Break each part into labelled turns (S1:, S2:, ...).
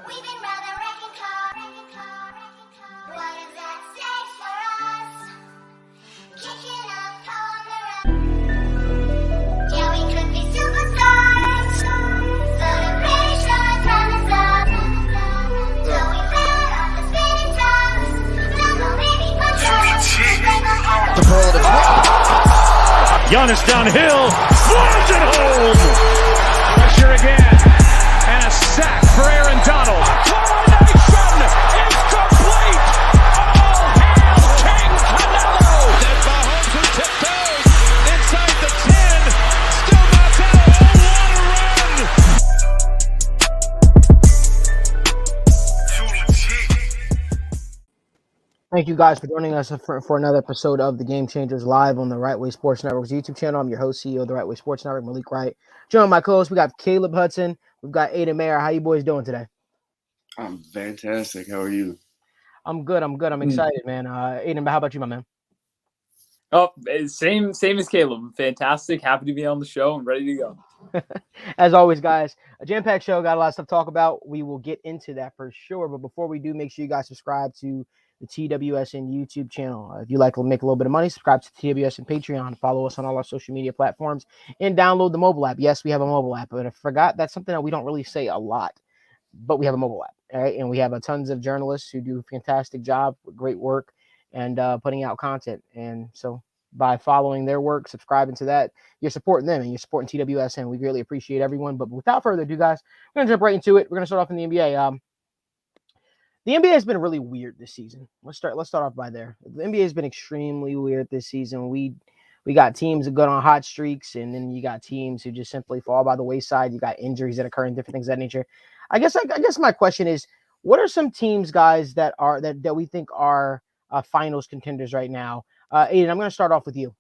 S1: We've been round the wrecking car. What does that say for us? Kicking up on the road. Yeah, we could be superstars. Celebrations running up. Going flat off the spinning tops. Loco baby punch.
S2: The ball is Giannis downhill, slams it home. Pressure again, and a sack for Aaron Donald. A coronation is complete. All hail King Canelo. That's Mahomes who tiptoes inside the 10. Still not out. Oh, what a run.
S3: Thank you guys for joining us for another episode of the Game Changers live on the Right Way Sports Network's YouTube channel. I'm your host, CEO of the Right Way Sports Network, Malik Wright. Joining my co-host, we got Caleb Hudson. We've got Aidan Mayer. How you boys doing today?
S4: I'm fantastic. How are you?
S3: I'm good. I'm excited, man. Aidan, how about you, my man?
S5: Oh, same as Caleb. Fantastic. Happy to be on the show and ready to go.
S3: As always, guys, a jam-packed show. Got a lot of stuff to talk about. We will get into that for sure. But before we do, make sure you guys subscribe to the TWSN YouTube channel. If you like to make a little bit of money, subscribe to TWSN Patreon. Follow us on all our social media platforms and download the mobile app. Yes, we have a mobile app, but I forgot that's something that we don't really say a lot. But we have a mobile app, all right? And we have tons of journalists who do a fantastic job, great work, and putting out content. And so by following their work, subscribing to that, you're supporting them and you're supporting TWSN. We greatly appreciate everyone. But without further ado, guys, we're going to jump right into it. We're going to start off in the NBA. The NBA has been really weird this season. Let's start off by there. The NBA has been extremely weird this season. We got teams that go on hot streaks, and then you got teams who just simply fall by the wayside. You got injuries that occur and different things of that nature. I guess my question is, what are some teams, guys, that we think are finals contenders right now? Aidan, I'm going to start off with you.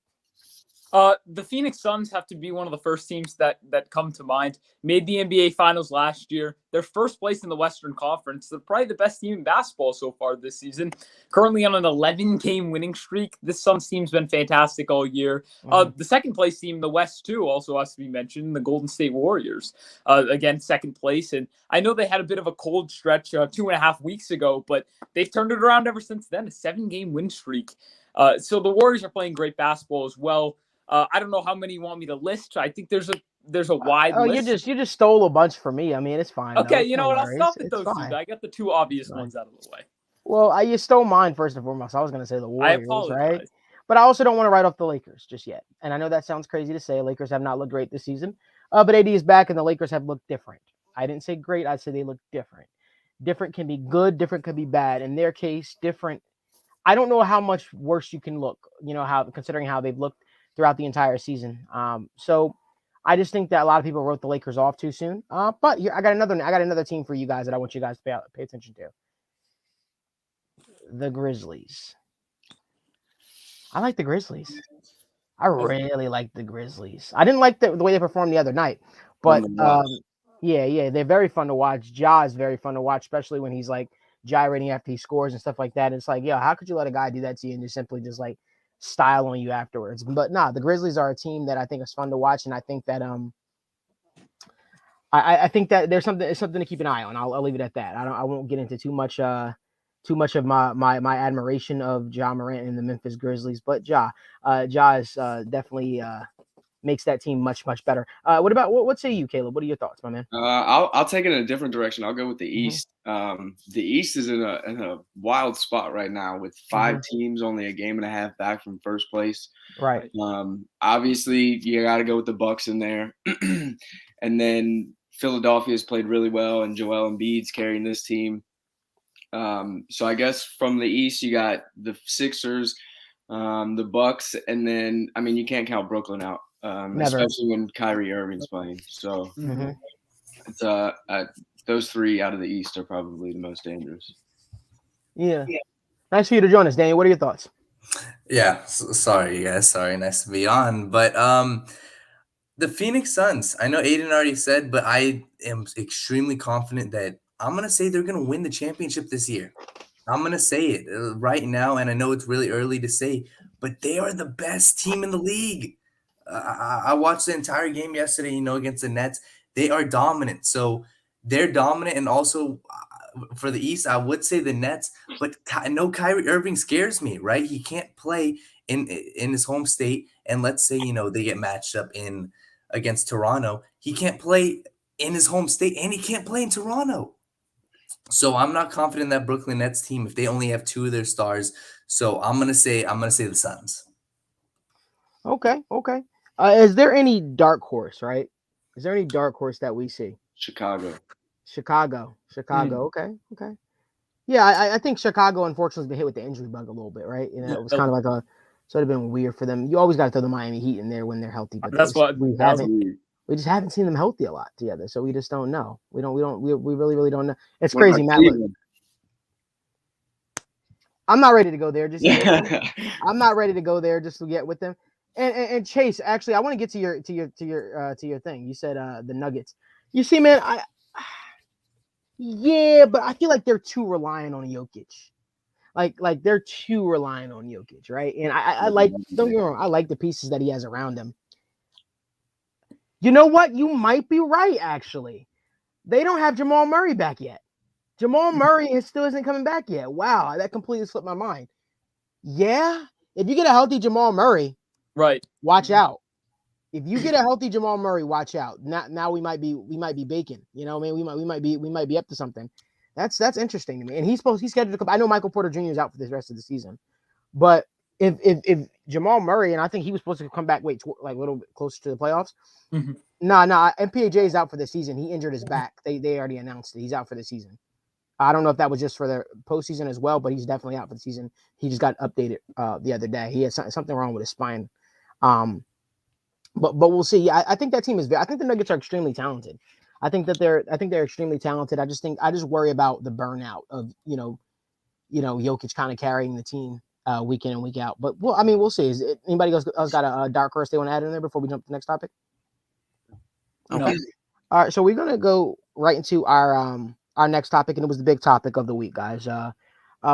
S5: The Phoenix Suns have to be one of the first teams that come to mind. Made the NBA Finals last year. They're first place in the Western Conference. They're probably the best team in basketball so far this season. Currently on an 11-game winning streak. This Suns team's been fantastic all year. The second place team in the West, too, also has to be mentioned, the Golden State Warriors. Again, second place. And I know they had a bit of a cold stretch 2.5 weeks ago, but they've turned it around ever since then, a 7-game win streak. So the Warriors are playing great basketball as well. I don't know how many you want me to list. I think there's a wide list.
S3: You just stole a bunch from me. I mean, it's fine.
S5: Okay,
S3: you
S5: know what? I'll stop at those two. I got the two obvious ones out of the way.
S3: Well, you stole mine first and foremost. I was going to say the Warriors,
S5: I apologize.
S3: Right? But I also don't want to write off the Lakers just yet. And I know that sounds crazy to say. Lakers have not looked great this season. But AD is back, and the Lakers have looked different. I didn't say great. I'd say they look different. Different can be good. Different can be bad. In their case, different. I don't know how much worse you can look, considering how they've looked throughout the entire season. So I just think that a lot of people wrote the Lakers off too soon. But here I got another team for you guys that I want you guys to pay attention to. The Grizzlies. I like the Grizzlies. I really like the Grizzlies. I didn't like the way they performed the other night, but yeah, they're very fun to watch. Ja is very fun to watch, especially when he's like gyrating after he scores and stuff like that. It's like, how could you let a guy do that to you and just simply just like style on you afterwards? But the Grizzlies are a team that I think is fun to watch, and I think that I think that there's something to keep an eye on. I'll leave it at that. I won't get into too much of my admiration of Ja Morant and the Memphis Grizzlies, but Ja is definitely makes that team much better. What say you, Caleb? What are your thoughts, my man?
S4: I'll take it in a different direction. I'll go with the East. The East is in a wild spot right now with 5 teams only a game and a half back from first place.
S3: Right.
S4: Obviously, you got to go with the Bucks in there, and then Philadelphia's played really well, and Joel Embiid's carrying this team. So I guess from the East, you got the Sixers, the Bucks, and then you can't count Brooklyn out. Especially when Kyrie Irving's playing. So it's those 3 out of the East are probably the most dangerous.
S3: Yeah. Nice for you to join us, Daniel. What are your thoughts?
S6: Yeah, sorry, guys. Sorry, nice to be on. But the Phoenix Suns, I know Aidan already said, but I am extremely confident that I'm going to say they're going to win the championship this year. I'm going to say it right now, and I know it's really early to say, but they are the best team in the league. I watched the entire game yesterday, against the Nets. They are dominant. So they're dominant, and also for the East, I would say the Nets, but no, Kyrie Irving scares me, right? He can't play in his home state, and let's say they get matched up in against Toronto, he can't play in his home state, and he can't play in Toronto. So I'm not confident in that Brooklyn Nets team if they only have two of their stars. So I'm gonna say the Suns.
S3: Okay. Is there any dark horse, right? Is there any dark horse that we see?
S4: Chicago.
S3: Chicago. Okay. Yeah, I think Chicago unfortunately has been hit with the injury bug a little bit, right? It was kind of like sort of been weird for them. You always got to throw the Miami Heat in there when they're healthy, but we just haven't seen them healthy a lot together, so we just don't know. We really don't know. It's crazy, Matt. I'm not ready to go there just yet. I'm not ready to go there just to get with them. And Chase, actually, I want to get to your thing. You said the Nuggets. You see, man, but I feel like they're too reliant on Jokic. Like they're too reliant on Jokic, right? And I like, don't get me wrong, I like the pieces that he has around him. You know what? You might be right, actually. They don't have Jamal Murray back yet. Jamal Murray still isn't coming back yet. Wow, that completely slipped my mind. Yeah, if you get a healthy Jamal Murray,
S5: right,
S3: watch out. If you get a healthy Jamal Murray, watch out. Now we might be baking. You know, we might be up to something. That's interesting to me. And he's scheduled to come. I know Michael Porter Jr. is out for the rest of the season, but if Jamal Murray, and I think he was supposed to come back, like a little bit closer to the playoffs.
S5: Mm-hmm.
S3: Nah, MPJ is out for the season. He injured his back. They already announced it. He's out for the season. I don't know if that was just for the postseason as well, but he's definitely out for the season. He just got updated the other day. He had something wrong with his spine. But we'll see. I think that team is. I think the Nuggets are extremely talented. I think they're extremely talented. I just worry about the burnout of Jokic kind of carrying the team week in and week out. But we'll see. Is anybody else got a dark horse they want to add in there before we jump to the next topic? Okay. No. All right. So we're gonna go right into our next topic, and it was the big topic of the week, guys.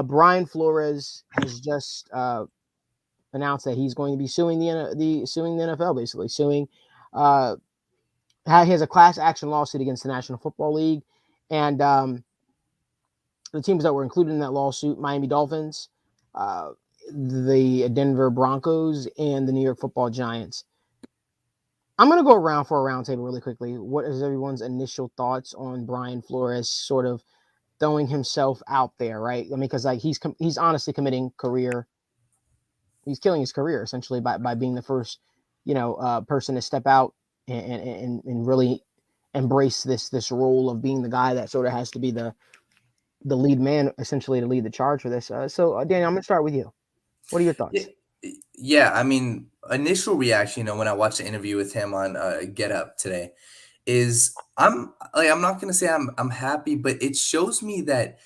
S3: Brian Flores has just announced that he's going to be suing the NFL, basically suing. He has a class action lawsuit against the National Football League, and the teams that were included in that lawsuit: Miami Dolphins, the Denver Broncos, and the New York Football Giants. I'm going to go around for a roundtable really quickly. What is everyone's initial thoughts on Brian Flores sort of throwing himself out there, right? I mean, because like he's honestly committing career. He's killing his career essentially by being the first, person to step out and really embrace this role of being the guy that sort of has to be the lead man, essentially, to lead the charge for this. So Daniel, I'm going to start with you. What are your thoughts?
S6: Yeah, I mean, initial reaction, when I watched the interview with him on Get Up today, is I'm not gonna say I'm happy, but it shows me that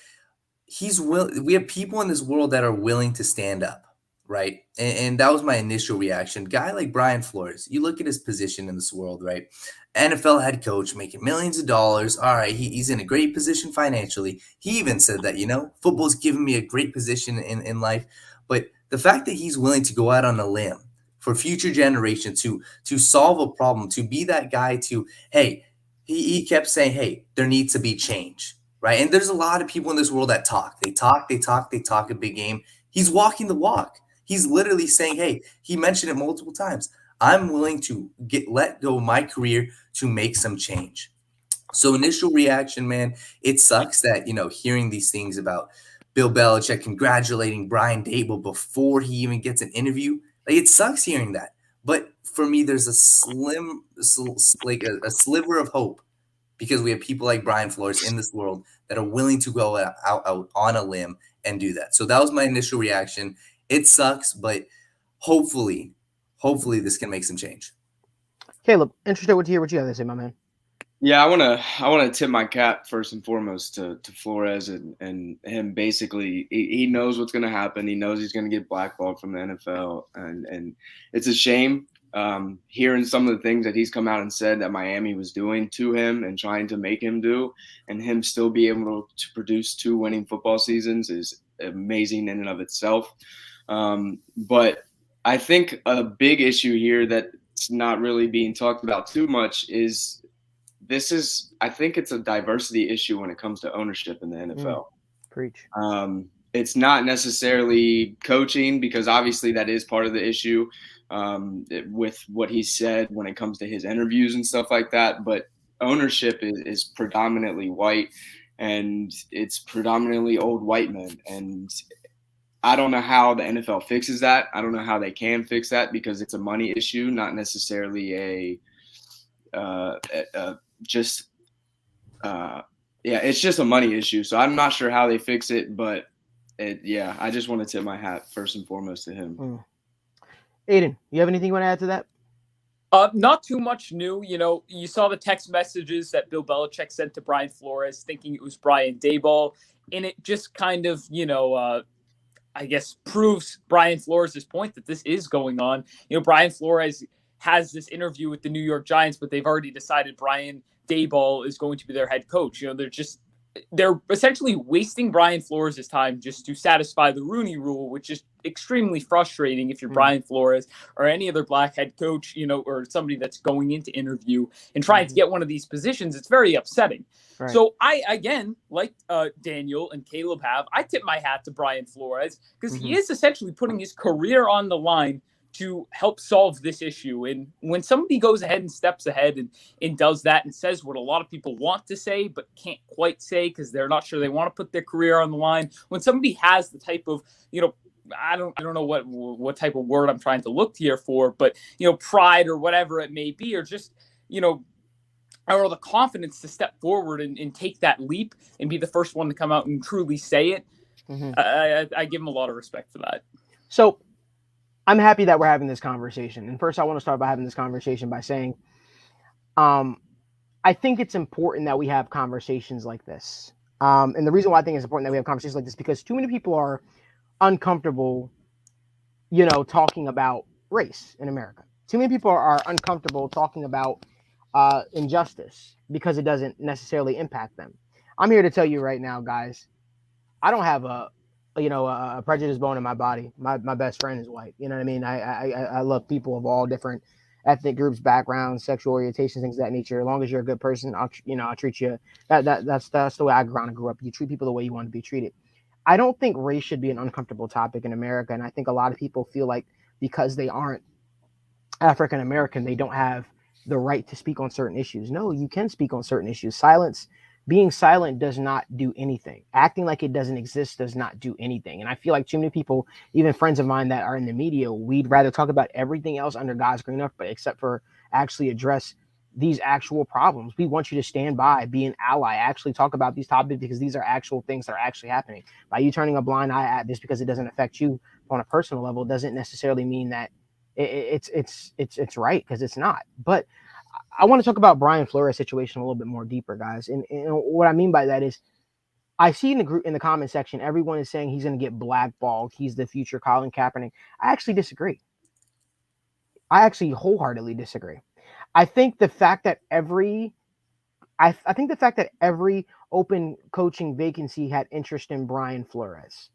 S6: we have people in this world that are willing to stand up, right? And that was my initial reaction. Guy like Brian Flores, you look at his position in this world, right? NFL head coach making millions of dollars. All right, he's in a great position financially. He even said that, football's given me a great position in life. But the fact that he's willing to go out on a limb for future generations to solve a problem, to be that guy he kept saying, hey, there needs to be change, right? And there's a lot of people in this world that talk. They talk a big game. He's walking the walk. He's literally saying, hey, he mentioned it multiple times. I'm willing to let go of my career to make some change. So initial reaction, man, it sucks that, hearing these things about Bill Belichick congratulating Brian Daboll before he even gets an interview. Like, it sucks hearing that. But for me, there's a sliver of hope because we have people like Brian Flores in this world that are willing to go out on a limb and do that. So that was my initial reaction. It sucks, but hopefully this can make some change.
S3: Caleb, interested to hear what you have to say, my man.
S4: Yeah, I want to tip my cap first and foremost to Flores and him. Basically, he knows what's going to happen. He knows he's going to get blackballed from the NFL, and it's a shame hearing some of the things that he's come out and said that Miami was doing to him and trying to make him do, and him still be able to produce 2 winning football seasons is amazing in and of itself. But I think a big issue here that's not really being talked about too much is I think it's a diversity issue when it comes to ownership in the NFL.
S3: Preach.
S4: It's not necessarily coaching, because obviously that is part of the issue with what he said when it comes to his interviews and stuff like that. But ownership is predominantly white, and it's predominantly old white men. And I don't know how the NFL fixes that. I don't know how they can fix that, because it's a money issue, not necessarily it's just a money issue. So I'm not sure how they fix it, but I just want to tip my hat first and foremost to him.
S3: Aidan, you have anything you want to add to that?
S5: Not too much new. You saw the text messages that Bill Belichick sent to Brian Flores, thinking it was Brian Daboll, and it just kind of, I guess, proves Brian Flores' point that this is going on. Brian Flores has this interview with the New York Giants, but they've already decided Brian Daboll is going to be their head coach. They're essentially wasting Brian Flores' time just to satisfy the Rooney Rule, which is extremely frustrating if you're Brian Flores or any other black head coach, or somebody that's going into interview and trying to get one of these positions. It's very upsetting. Right. So I, again, like Daniel and Caleb have, I tip my hat to Brian Flores, because he is essentially putting his career on the line to help solve this issue. And when somebody goes ahead and steps ahead and does that and says what a lot of people want to say but can't quite say because they're not sure they want to put their career on the line, when somebody has the type of, I don't know what type of word I'm trying to look here for, but, pride or whatever it may be, or just, I don't know, the confidence to step forward and take that leap and be the first one to come out and truly say it. I give him a lot of respect for that.
S3: So I'm happy that we're having this conversation. And first, I want to start by having this conversation by saying, I think it's important that we have conversations like this. And the reason why I think it's important that we have conversations like this, because too many people are uncomfortable, talking about race in America. Too many people are uncomfortable talking about injustice because it doesn't necessarily impact them. I'm here to tell you right now, guys, I don't have a prejudice bone in my body. My best friend is white. You know what I mean? I love people of all different ethnic groups, backgrounds, sexual orientations, things of that nature. As long as you're a good person, I'll treat you. That's the way I grew up. You treat people the way you want to be treated. I don't think race should be an uncomfortable topic in America, and I think a lot of people feel like because they aren't African American, they don't have the right to speak on certain issues. No, you can speak on certain issues. Being silent does not do anything. Acting like it doesn't exist does not do anything. And I feel like too many people, even friends of mine that are in the media, we'd rather talk about everything else under God's green earth, but except for actually address these actual problems. We want you to stand by, be an ally, actually talk about these topics, because these are actual things that are actually happening. By you turning a blind eye at this because it doesn't affect you on a personal level doesn't necessarily mean that it's right, because it's not. But I want to talk about Brian Flores' situation a little bit more deeper, guys. And what I mean by that is, I see in the comment section, everyone is saying he's going to get blackballed. He's the future Colin Kaepernick. I actually disagree. I actually wholeheartedly disagree. I think the fact that every open coaching vacancy had interest in Brian Flores,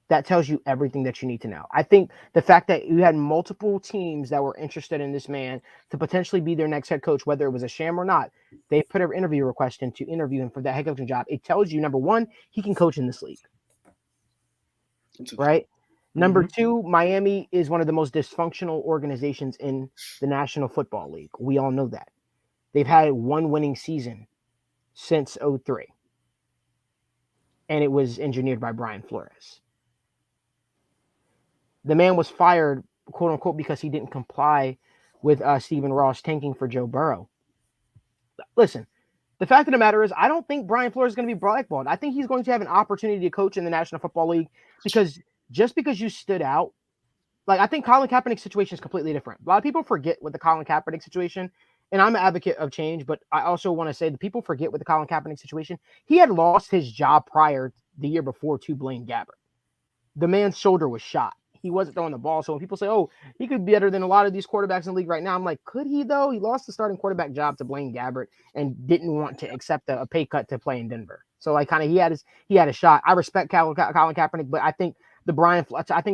S3: that tells you everything that you need to know. I think the fact that you had multiple teams that were interested in this man to potentially be their next head coach, whether it was a sham or not, they put an interview request in to interview him for that head coaching job. It tells you, number one, he can coach in this league. Right? Number two, Miami is one of the most dysfunctional organizations in the National Football League. We all know that. They've had one winning season since 2003. And it was engineered by Brian Flores. The man was fired, quote unquote, because he didn't comply with Stephen Ross tanking for Joe Burrow. Listen, the fact of the matter is, I don't think Brian Flores is going to be blackballed. I think he's going to have an opportunity to coach in the National Football League, because just because you stood out, like, I think Colin Kaepernick's situation is completely different. A lot of people forget with the Colin Kaepernick situation, and I'm an advocate of change, but I also want to say that people forget with the Colin Kaepernick situation, he had lost his job prior the year before to Blaine Gabbert. The man's shoulder was shot. He wasn't throwing the ball. So when people say, oh, he could be better than a lot of these quarterbacks in the league right now, I'm like, could he though? He lost the starting quarterback job to Blaine Gabbert and didn't want to accept a pay cut to play in Denver. So like, kind of, he had a shot. I respect Colin Kaepernick, but I think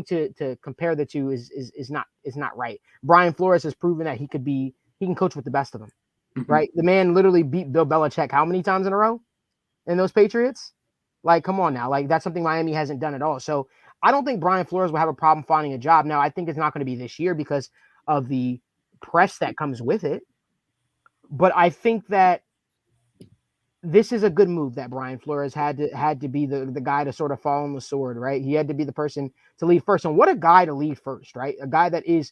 S3: to compare the two is not right. Brian Flores has proven that he can coach with the best of them. right? The man literally beat Bill Belichick how many times in a row in those Patriots? Like, come on now. Like, that's something Miami hasn't done at all. So I don't think Brian Flores will have a problem finding a job. Now, I think it's not going to be this year because of the press that comes with it. But I think that this is a good move that Brian Flores had to be the guy to sort of fall on the sword, right? He had to be the person to lead first. And what a guy to lead first, right? A guy that is,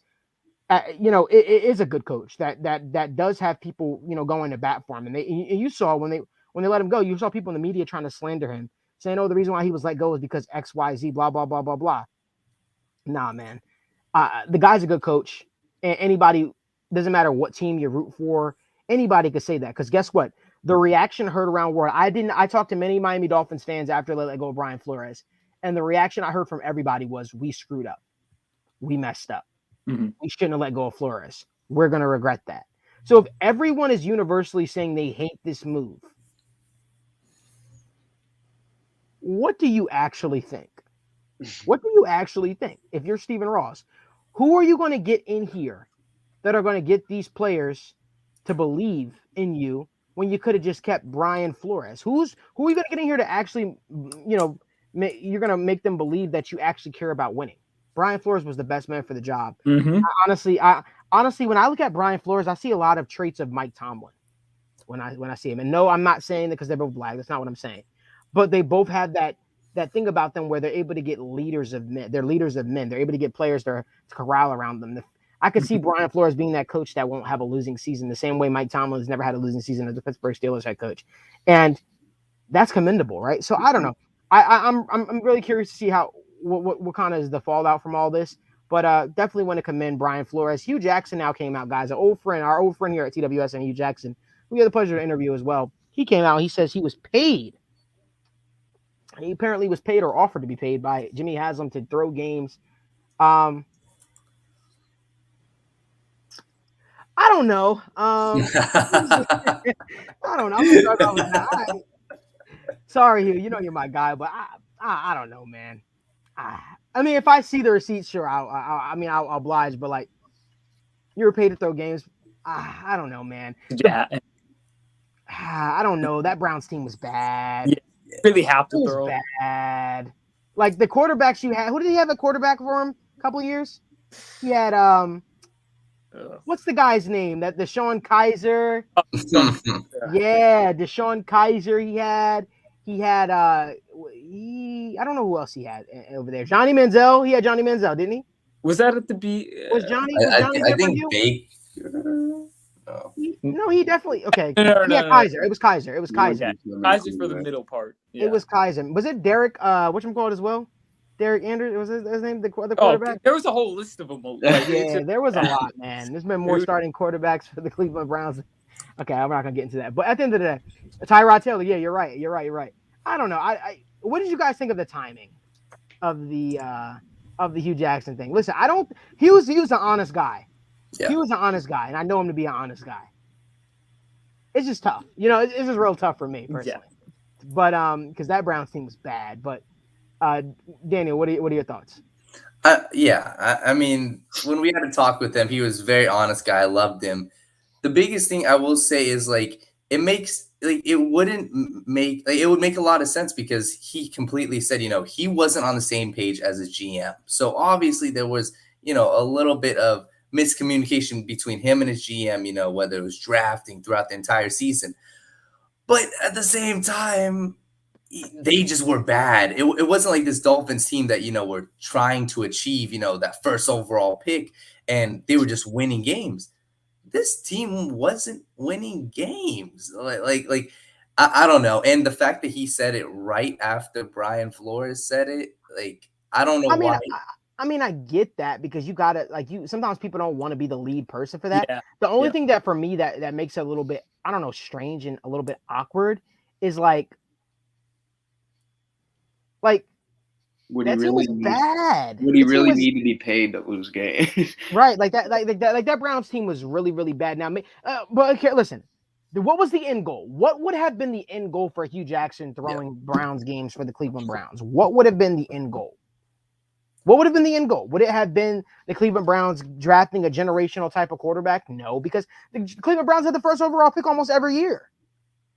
S3: it is a good coach that does have people, going to bat for him. And you saw when they let him go, you saw people in the media trying to slander him, saying, "Oh, the reason why he was let go is because X, Y, Z, blah, blah, blah, blah, blah." Nah, man. The guy's a good coach. And anybody, doesn't matter what team you root for, anybody could say that. Because guess what? The reaction heard around world. I talked to many Miami Dolphins fans after they let go of Brian Flores. And the reaction I heard from everybody was, we screwed up. We messed up.
S5: Mm-hmm.
S3: We shouldn't have let go of Flores. We're going to regret that. So if everyone is universally saying they hate this move, what do you actually think? What do you actually think? If you're Stephen Ross, who are you going to get in here that are going to get these players to believe in you when you could have just kept Brian Flores? Who are you going to get in here to actually, you're going to make them believe that you actually care about winning? Brian Flores was the best man for the job.
S5: Mm-hmm.
S3: Honestly, when I look at Brian Flores, I see a lot of traits of Mike Tomlin when I see him. And no, I'm not saying that because they're both black. That's not what I'm saying. But they both have that thing about them where they're able to get leaders of men. They're leaders of men. They're able to get players to corral around them. I could see Brian Flores being that coach that won't have a losing season, the same way Mike Tomlin has never had a losing season as the Pittsburgh Steelers head coach. And that's commendable, right? So I don't know. I'm really curious to see what kind of is the fallout from all this. But definitely want to commend Brian Flores. Hue Jackson now came out, guys. Our old friend here at TWSN, Hue Jackson, we had the pleasure to interview as well. He came out. He says he was paid. He apparently was paid or offered to be paid by Jimmy Haslam to throw games. I don't know. I don't know. I'm gonna start off with that. Sorry, Hugh. You know you're my guy, but I don't know, man. I mean, if I see the receipts, sure, I'll oblige. But like, you were paid to throw games. I don't know, man.
S5: Yeah.
S3: I don't know. That Browns team was bad.
S5: Yeah. Really have to throw.
S3: Bad. Like the quarterbacks you had. Who did he have a quarterback for him? A couple of years. He had what's the guy's name? That Deshaun Kaiser. Yeah, Deshaun Kaiser. He had I don't know who else he had over there. Johnny Manziel. He had Johnny Manziel, didn't he?
S5: Was that at the B?
S3: Was Johnny?
S6: I think
S3: Baker. No, he definitely okay.
S5: No.
S3: Kaiser. It was Kaiser. It was Kaiser.
S5: Yeah. Kaiser for the middle part. Yeah.
S3: It was Kaiser. Was it Derek? Whatchamacallit as well? Derek Andrews was his name. The quarterback.
S5: There was a whole list of them.
S3: Yeah, there was a lot, man. There's been more starting quarterbacks for the Cleveland Browns. Okay, I'm not gonna get into that. But at the end of the day, Tyrod Taylor. Yeah, you're right. I don't know. What did you guys think of the timing of the Hue Jackson thing? Listen, he was an honest guy.
S6: Yeah.
S3: He was an honest guy, and I know him to be an honest guy. It's just tough. It's just real tough for me personally. Yeah. But because that Browns team was bad. But Daniel, what are your thoughts?
S6: I mean, when we had a talk with him, he was a very honest guy. I loved him. The biggest thing I will say is it would make a lot of sense because he completely said, he wasn't on the same page as his GM. So obviously there was, a little bit of miscommunication between him and his GM, whether it was drafting throughout the entire season. But at the same time, they just were bad. It wasn't like this Dolphins team that, were trying to achieve, that first overall pick, and they were just winning games. This team wasn't winning games. I don't know. And the fact that he said it right after Brian Flores said it, I don't know why.
S3: I get that because you got to sometimes people don't want to be the lead person for that.
S5: Yeah.
S3: The only thing that for me that makes it a little bit, I don't know, strange and a little bit awkward is
S4: would
S3: that team was bad.
S4: Would he really need to be paid to lose games?
S3: Right. That Browns team was really, really bad. Now, but okay, listen, what was the end goal? What would have been the end goal for Hue Jackson throwing Browns games for the Cleveland Browns? What would have been the end goal? What would have been the end goal? Would it have been the Cleveland Browns drafting a generational type of quarterback? No, because the Cleveland Browns had the first overall pick almost every year,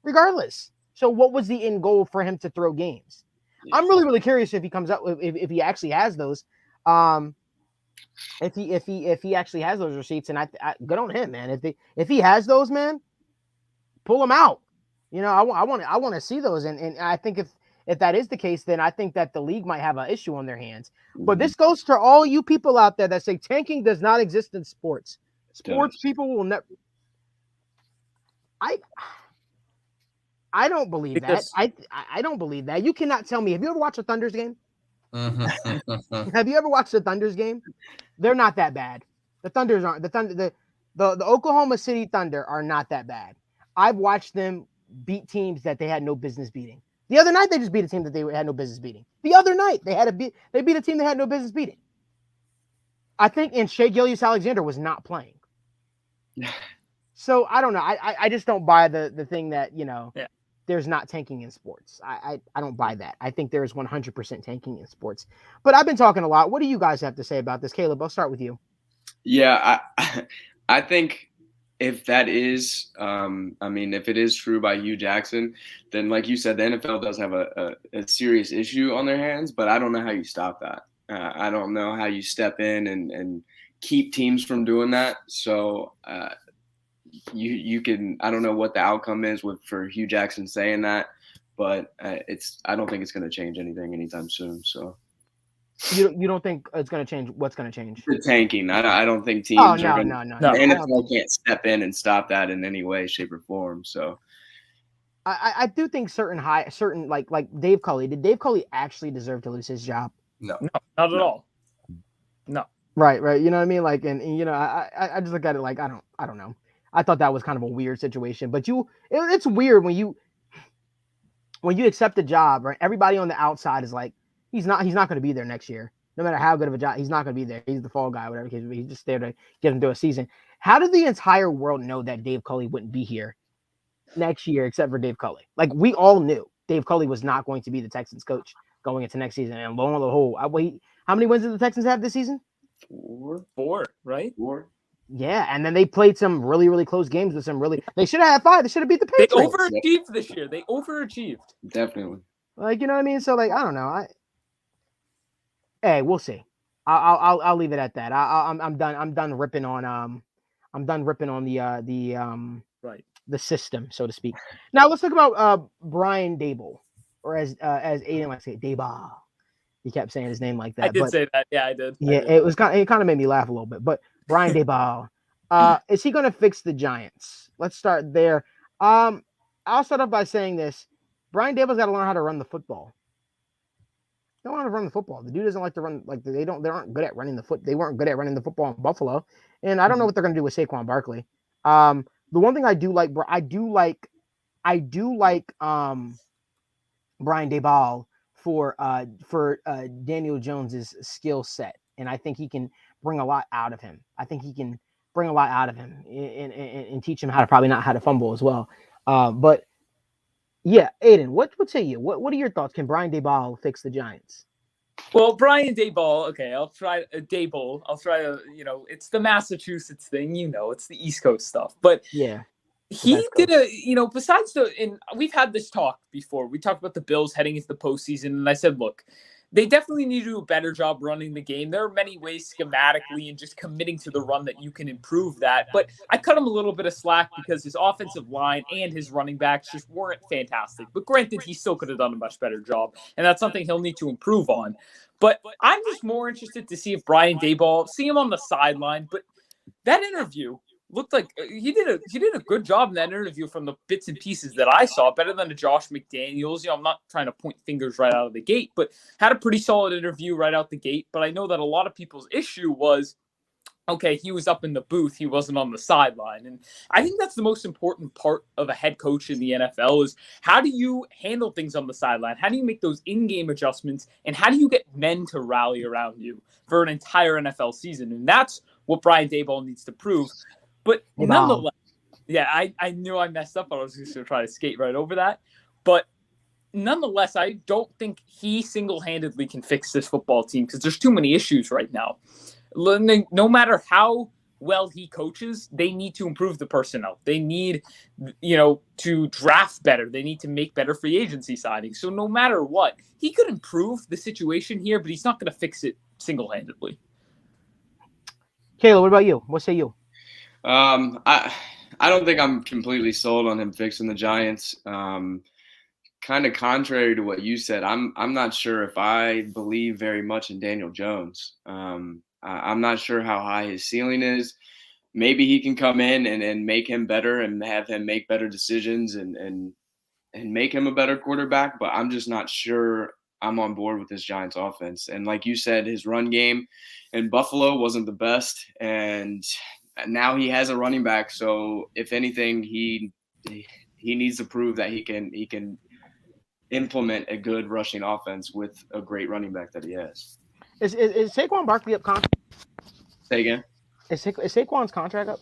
S3: regardless. So what was the end goal for him to throw games? Yeah. I'm really, really curious if he comes up if he actually has those. If he actually has those receipts, and I good on him, man. If he has those, man, pull them out. You know, I want to see those, and I think if that is the case, then I think that the league might have an issue on their hands. But this goes to all you people out there that say tanking does not exist in sports. Sports people will never. I don't believe that. I don't believe that. You cannot tell me. Have you ever watched a Thunder's game? Have you ever watched the Thunder's game? They're not that bad. The Thunders aren't. The Oklahoma City Thunder are not that bad. I've watched them beat teams that they had no business beating. The other night they just beat a team that they had no business beating. The other night they beat a team they had no business beating. I think, and Shea Gilgeous-Alexander was not playing. So I don't know. I just don't buy the thing that, you know, there's not tanking in sports. I don't buy that. I think there's 100% tanking in sports. But I've been talking a lot. What do you guys have to say about this? Caleb, I'll start with you.
S4: Yeah, I think if that is, if it is true by Hue Jackson, then like you said, the NFL does have a serious issue on their hands, but I don't know how you stop that. I don't know how you step in and keep teams from doing that. So you can, I don't know what the outcome is for Hue Jackson saying that, but I don't think it's going to change anything anytime soon. So.
S3: You don't think it's going to change? What's going to change?
S4: The tanking. I don't think teams are going to.
S3: No.
S4: The NFL can't step in and stop that in any way, shape, or form. So,
S3: I do think certain like Dave Culley. Did Dave Culley actually deserve to lose his job?
S5: No, not at all. No.
S3: Right. You know what I mean? Like, and you know, I just look at it like I don't know. I thought that was kind of a weird situation, but it's weird when you accept a job, right? Everybody on the outside is like, he's not going to be there next year. No matter how good of a job, he's not going to be there. He's the fall guy, whatever. He's just there to get him through a season. How did the entire world know that Dave Culley wouldn't be here next year, except for Dave Culley? Like, we all knew Dave Culley was not going to be the Texans coach going into next season. And lo and behold, how many wins did the Texans have this season?
S5: 4, right?
S4: 4.
S3: Yeah, and then they played some really, really close games with they should have had 5. They should have beat the Patriots.
S5: They overachieved this year. They overachieved.
S4: Definitely.
S3: Like, you know what I mean? So, like, I don't know. Hey, we'll see. I'll leave it at that. I'm done ripping on the system, so to speak. Now let's talk about Brian Daboll, or as Aidan likes to say, Daboll. He kept saying his name like that.
S5: I did say that. Yeah, I did.
S3: Yeah, it kind of made me laugh a little bit. But Brian Daboll, is he going to fix the Giants? Let's start there. I'll start off by saying this: Brian Daboll's got to learn how to run the football. They don't want to run the football. The dude doesn't like to run. Like they aren't good at running the foot. They weren't good at running the football in Buffalo, and I don't know what they're going to do with Saquon Barkley. The one thing I do like Brian Daboll for Daniel Jones's skill set, and I think he can bring a lot out of him. And teach him how to fumble as well. But yeah, Aidan, what say you? What are your thoughts? Can Brian Daboll fix the Giants?
S5: Well, Brian Daboll, okay, I'll try Daboll. I'll try to, it's the Massachusetts thing, it's the East Coast stuff. But
S3: yeah,
S5: he did besides and we've had this talk before. We talked about the Bills heading into the postseason, and I said, look, they definitely need to do a better job running the game. There are many ways schematically and just committing to the run that you can improve that. But I cut him a little bit of slack because his offensive line and his running backs just weren't fantastic. But granted, he still could have done a much better job. And that's something he'll need to improve on. But I'm just more interested to see if Brian Daboll, see him on the sideline. But that interview looked like he did a good job in that interview from the bits and pieces that I saw, better than a Josh McDaniels. I'm not trying to point fingers right out of the gate, but had a pretty solid interview right out the gate. But I know that a lot of people's issue was, okay, he was up in the booth, he wasn't on the sideline. And I think that's the most important part of a head coach in the NFL is how do you handle things on the sideline? How do you make those in-game adjustments? And how do you get men to rally around you for an entire NFL season? And that's what Brian Daboll needs to prove. But nonetheless, yeah, I knew I messed up. I was just going to try to skate right over that. But nonetheless, I don't think he single-handedly can fix this football team because there's too many issues right now. No matter how well he coaches, they need to improve the personnel. They need, to draft better. They need to make better free agency signings. So no matter what, he could improve the situation here, but he's not going to fix it single-handedly.
S3: Kayla, what about you? What say you?
S4: I don't think I'm completely sold on him fixing the Giants. Kind of contrary to what you said, I'm not sure if I believe very much in Daniel Jones. I'm not sure how high his ceiling is. Maybe he can come in and make him better and have him make better decisions and make him a better quarterback, but I'm just not sure I'm on board with this Giants offense. And like you said, his run game in Buffalo wasn't the best, and now he has a running back. So if anything, he needs to prove that he can implement a good rushing offense with a great running back that he has.
S3: Is Saquon Barkley up contract?
S4: Say again?
S3: Is Saquon's contract up?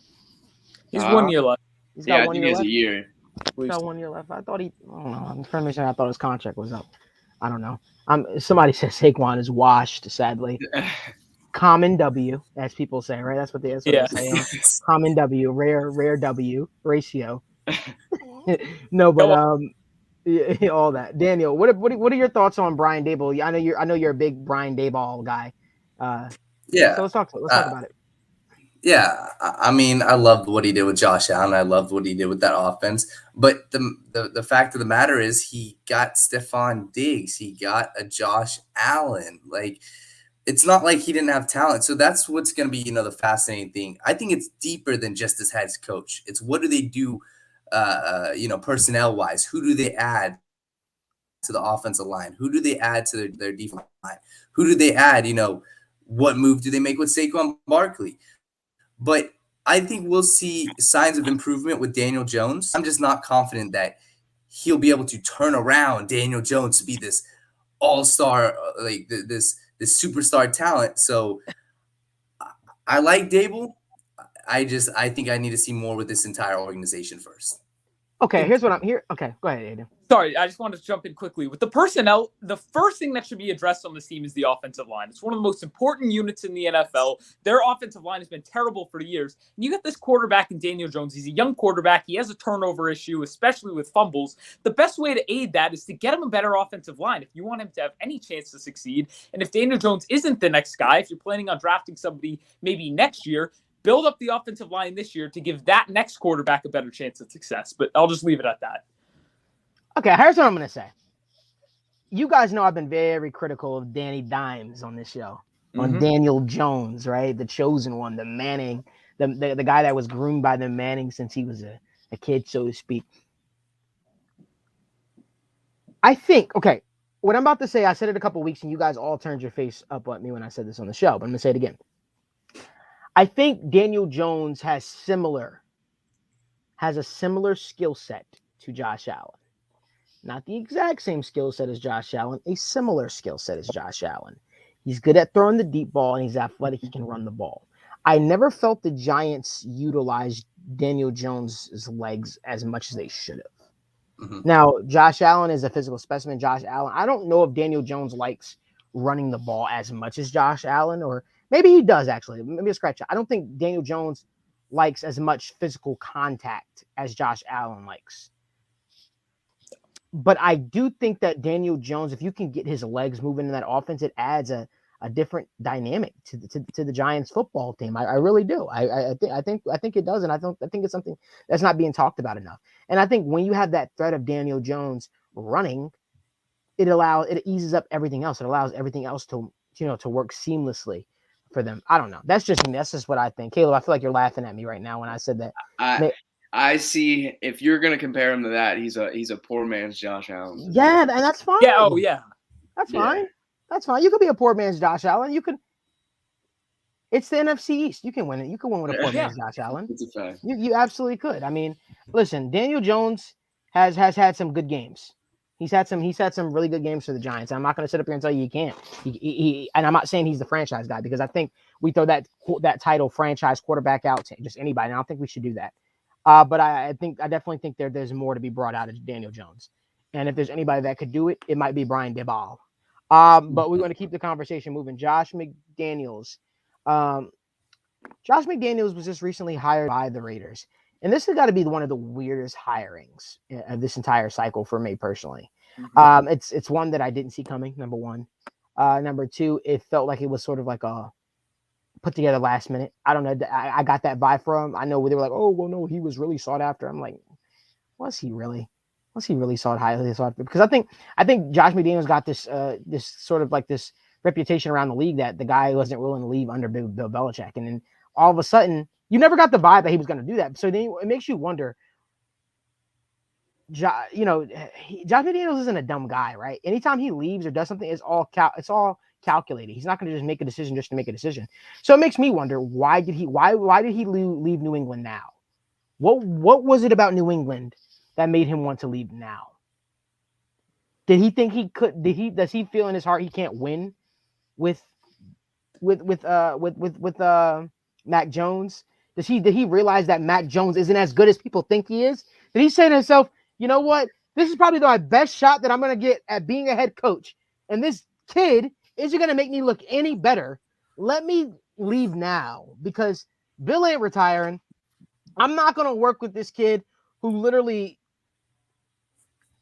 S5: He's 1 year left.
S3: He's got
S4: I
S3: 1
S4: think
S3: year
S4: he has
S3: left.
S4: a year.
S3: He's got 1 year left. I don't know. For some reason, I thought his contract was up. I don't know. Somebody says Saquon is washed, sadly. Common W, as people say, right? That's what they say. Common W, rare W ratio. No, but all that. Daniel, what are your thoughts on Brian Daboll? I know you're a big Brian Daboll guy.
S6: Yeah.
S3: So let's talk about it.
S6: Yeah, I mean, I loved what he did with Josh Allen. I loved what he did with that offense. But the fact of the matter is he got Stephon Diggs. He got a Josh Allen. Like, it's not like he didn't have talent. So that's what's going to be, the fascinating thing. I think it's deeper than just his head coach. It's what do they do, personnel-wise? Who do they add to the offensive line? Who do they add to their defensive line? Who do they add, what move do they make with Saquon Barkley? But I think we'll see signs of improvement with Daniel Jones. I'm just not confident that he'll be able to turn around Daniel Jones to be this all-star, like this superstar talent. So I like Daboll. I think I need to see more with this entire organization first.
S3: Okay, here's what I'm here. Okay, go ahead, Aidan.
S5: Sorry, I just wanted to jump in quickly. With the personnel, the first thing that should be addressed on this team is the offensive line. It's one of the most important units in the NFL. Their offensive line has been terrible for years. And you got this quarterback in Daniel Jones. He's a young quarterback. He has a turnover issue, especially with fumbles. The best way to aid that is to get him a better offensive line if you want him to have any chance to succeed. And if Daniel Jones isn't the next guy, if you're planning on drafting somebody maybe next year, build up the offensive line this year to give that next quarterback a better chance of success. But I'll just leave it at that.
S3: Okay, here's what I'm going to say. You guys know I've been very critical of Danny Dimes on this show, on Daniel Jones, right? The chosen one, the Manning, the guy that was groomed by the Manning since he was a kid, so to speak. I think, okay, what I'm about to say, I said it a couple weeks and you guys all turned your face up at me when I said this on the show, but I'm going to say it again. I think Daniel Jones has a similar skill set to Josh Allen. Not the exact same skill set as Josh Allen, a similar skill set as Josh Allen. He's good at throwing the deep ball and he's athletic. He can run the ball. I never felt the Giants utilized Daniel Jones' legs as much as they should have. Mm-hmm. Now, Josh Allen is a physical specimen. Josh Allen, I don't know if Daniel Jones likes running the ball as much as Josh Allen, or maybe he does actually. Maybe a scratch. I don't think Daniel Jones likes as much physical contact as Josh Allen likes. But I do think that Daniel Jones, if you can get his legs moving in that offense, it adds a different dynamic to the Giants football team. I really do. I think it does, and I think it's something that's not being talked about enough. And I think when you have that threat of Daniel Jones running, it eases up everything else. It allows everything else to work seamlessly for them. I don't know. That's just what I think. Caleb, I feel like you're laughing at me right now when I said that.
S4: I see. If you're gonna compare him to that, he's a poor man's Josh Allen.
S3: Yeah, and that's fine.
S5: Yeah. Oh, yeah.
S3: That's fine. That's fine. You could be a poor man's Josh Allen. You could. It's the NFC East. You can win it. You can win with a poor man's Josh Allen.
S4: It's a fact.
S3: You absolutely could. I mean, listen, Daniel Jones has had some good games. He's had some really good games for the Giants. I'm not going to sit up here and tell you he can't. And I'm not saying he's the franchise guy, because I think we throw that title franchise quarterback out to just anybody. And I don't think we should do that. But I definitely think there's more to be brought out of Daniel Jones. And if there's anybody that could do it, it might be Brian Daboll. But we're going to keep the conversation moving. Josh McDaniels. Josh McDaniels was just recently hired by the Raiders. And this has got to be one of the weirdest hirings of this entire cycle for me personally. It's one that I didn't see coming, number one. Number two, it felt like it was sort of like a put together last minute. I don't know. I got that vibe from him. I know they were like, oh, well, no, he was really sought after. I'm like, was he really? Was he really highly sought after? Because I think Josh McDaniels got this this sort of like this reputation around the league that the guy wasn't willing to leave under Bill Belichick. And then all of a sudden, you never got the vibe that he was going to do that. So then it makes you wonder, Josh McDaniels isn't a dumb guy, right? Anytime he leaves or does something, it's all calculated. He's not going to just make a decision just to make a decision. So it makes me wonder, why did he leave New England now? What was it about New England that made him want to leave now? Did he think he could? Does he feel in his heart he can't win with Mac Jones? Did he realize that Mac Jones isn't as good as people think he is? Did he say to himself, you know what? This is probably my best shot that I'm going to get at being a head coach. And this kid isn't going to make me look any better. Let me leave now because Bill ain't retiring. I'm not going to work with this kid who literally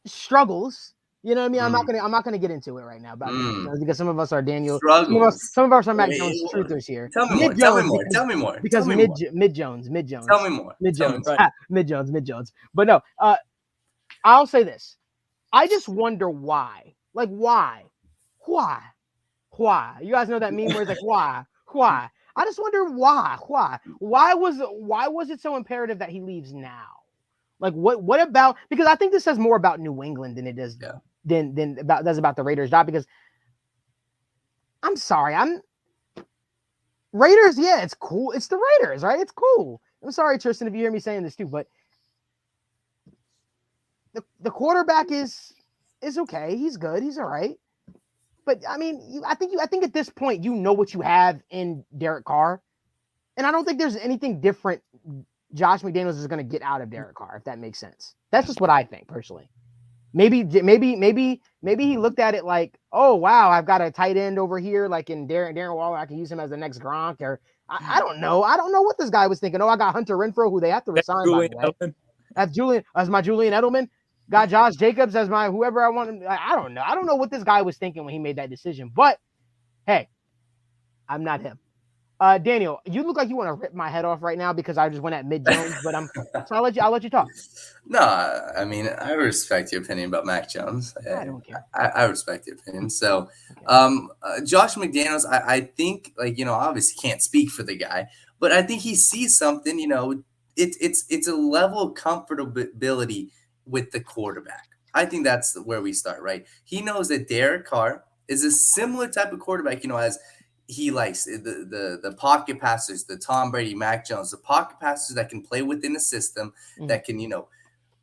S3: struggles. You know what I mean? I'm not gonna get into it right now about because some of us are Daniel. Some of us are Mac Jones truthers here.
S6: Tell me more. Tell me more.
S3: Because Mid Jones.
S6: Tell me more.
S3: Mid Jones. But no, I'll say this. I just wonder why. Like why? You guys know that meme where it's like why? I just wonder why. Why was it so imperative that he leaves now? Like what about, because I think this says more about New England than it does than about the Raiders job, because I'm sorry, Raiders, yeah, it's cool. It's the Raiders, right? It's cool. I'm sorry, Tristan, if you hear me saying this too, but the quarterback is okay. He's good. He's all right. But I mean, I think at this point you know what you have in Derek Carr, and I don't think there's anything different Josh McDaniels is going to get out of Derek Carr, if that makes sense. That's just what I think personally. Maybe he looked at it like, oh wow, I've got a tight end over here, like in Darren Waller. I can use him as the next Gronk, or I don't know. I don't know what this guy was thinking. Oh, I got Hunter Renfrow, who they have to resign. By the way. That's my Julian Edelman. Got Josh Jacobs as my whoever I want. I don't know. I don't know what this guy was thinking when he made that decision. But hey, I'm not him. Daniel, you look like you want to rip my head off right now because I just went at Mid Jones, but so I'll let you talk.
S6: No, I mean, I respect your opinion about Mac Jones.
S3: I don't care.
S6: I respect your opinion. So, Josh McDaniels, I think, like, obviously can't speak for the guy, but I think he sees something. It's a level of comfortability with the quarterback. I think that's where we start, right? He knows that Derek Carr is a similar type of quarterback, as he likes the pocket passers, the Tom Brady, Mac Jones, the pocket passers that can play within the system, that can,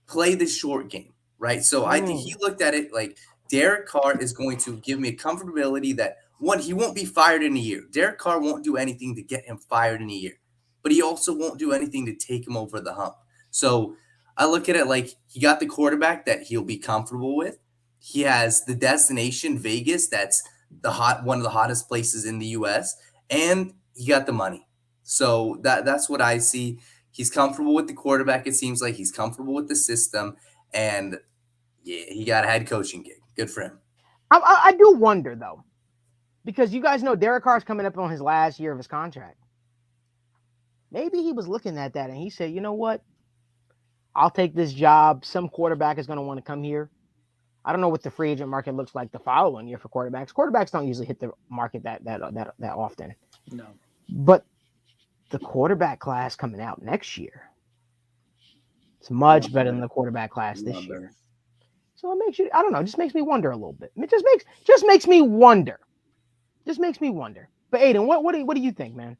S6: play the short game, right? So I think he looked at it like Derek Carr is going to give me a comfortability that, one, he won't be fired in a year. Derek Carr won't do anything to get him fired in a year, but he also won't do anything to take him over the hump. So I look at it like he got the quarterback that he'll be comfortable with. He has the destination, Vegas, that's one of the hottest places in the U.S., and he got the money. So that's what I see. He's comfortable with the quarterback. It seems like he's comfortable with the system, and yeah, he got a head coaching gig. Good for him.
S3: I do wonder though, because you guys know Derek Carr's coming up on his last year of his contract. Maybe he was looking at that and he said, you know what? I'll take this job. Some quarterback is going to want to come here. I don't know what the free agent market looks like the following year for quarterbacks. Quarterbacks don't usually hit the market that often.
S5: No.
S3: But the quarterback class coming out next year, it's much better than the quarterback class this year. So it makes you, I don't know, just makes me wonder a little bit. It just makes me wonder. Just makes me wonder. But Aidan, what do you think, man?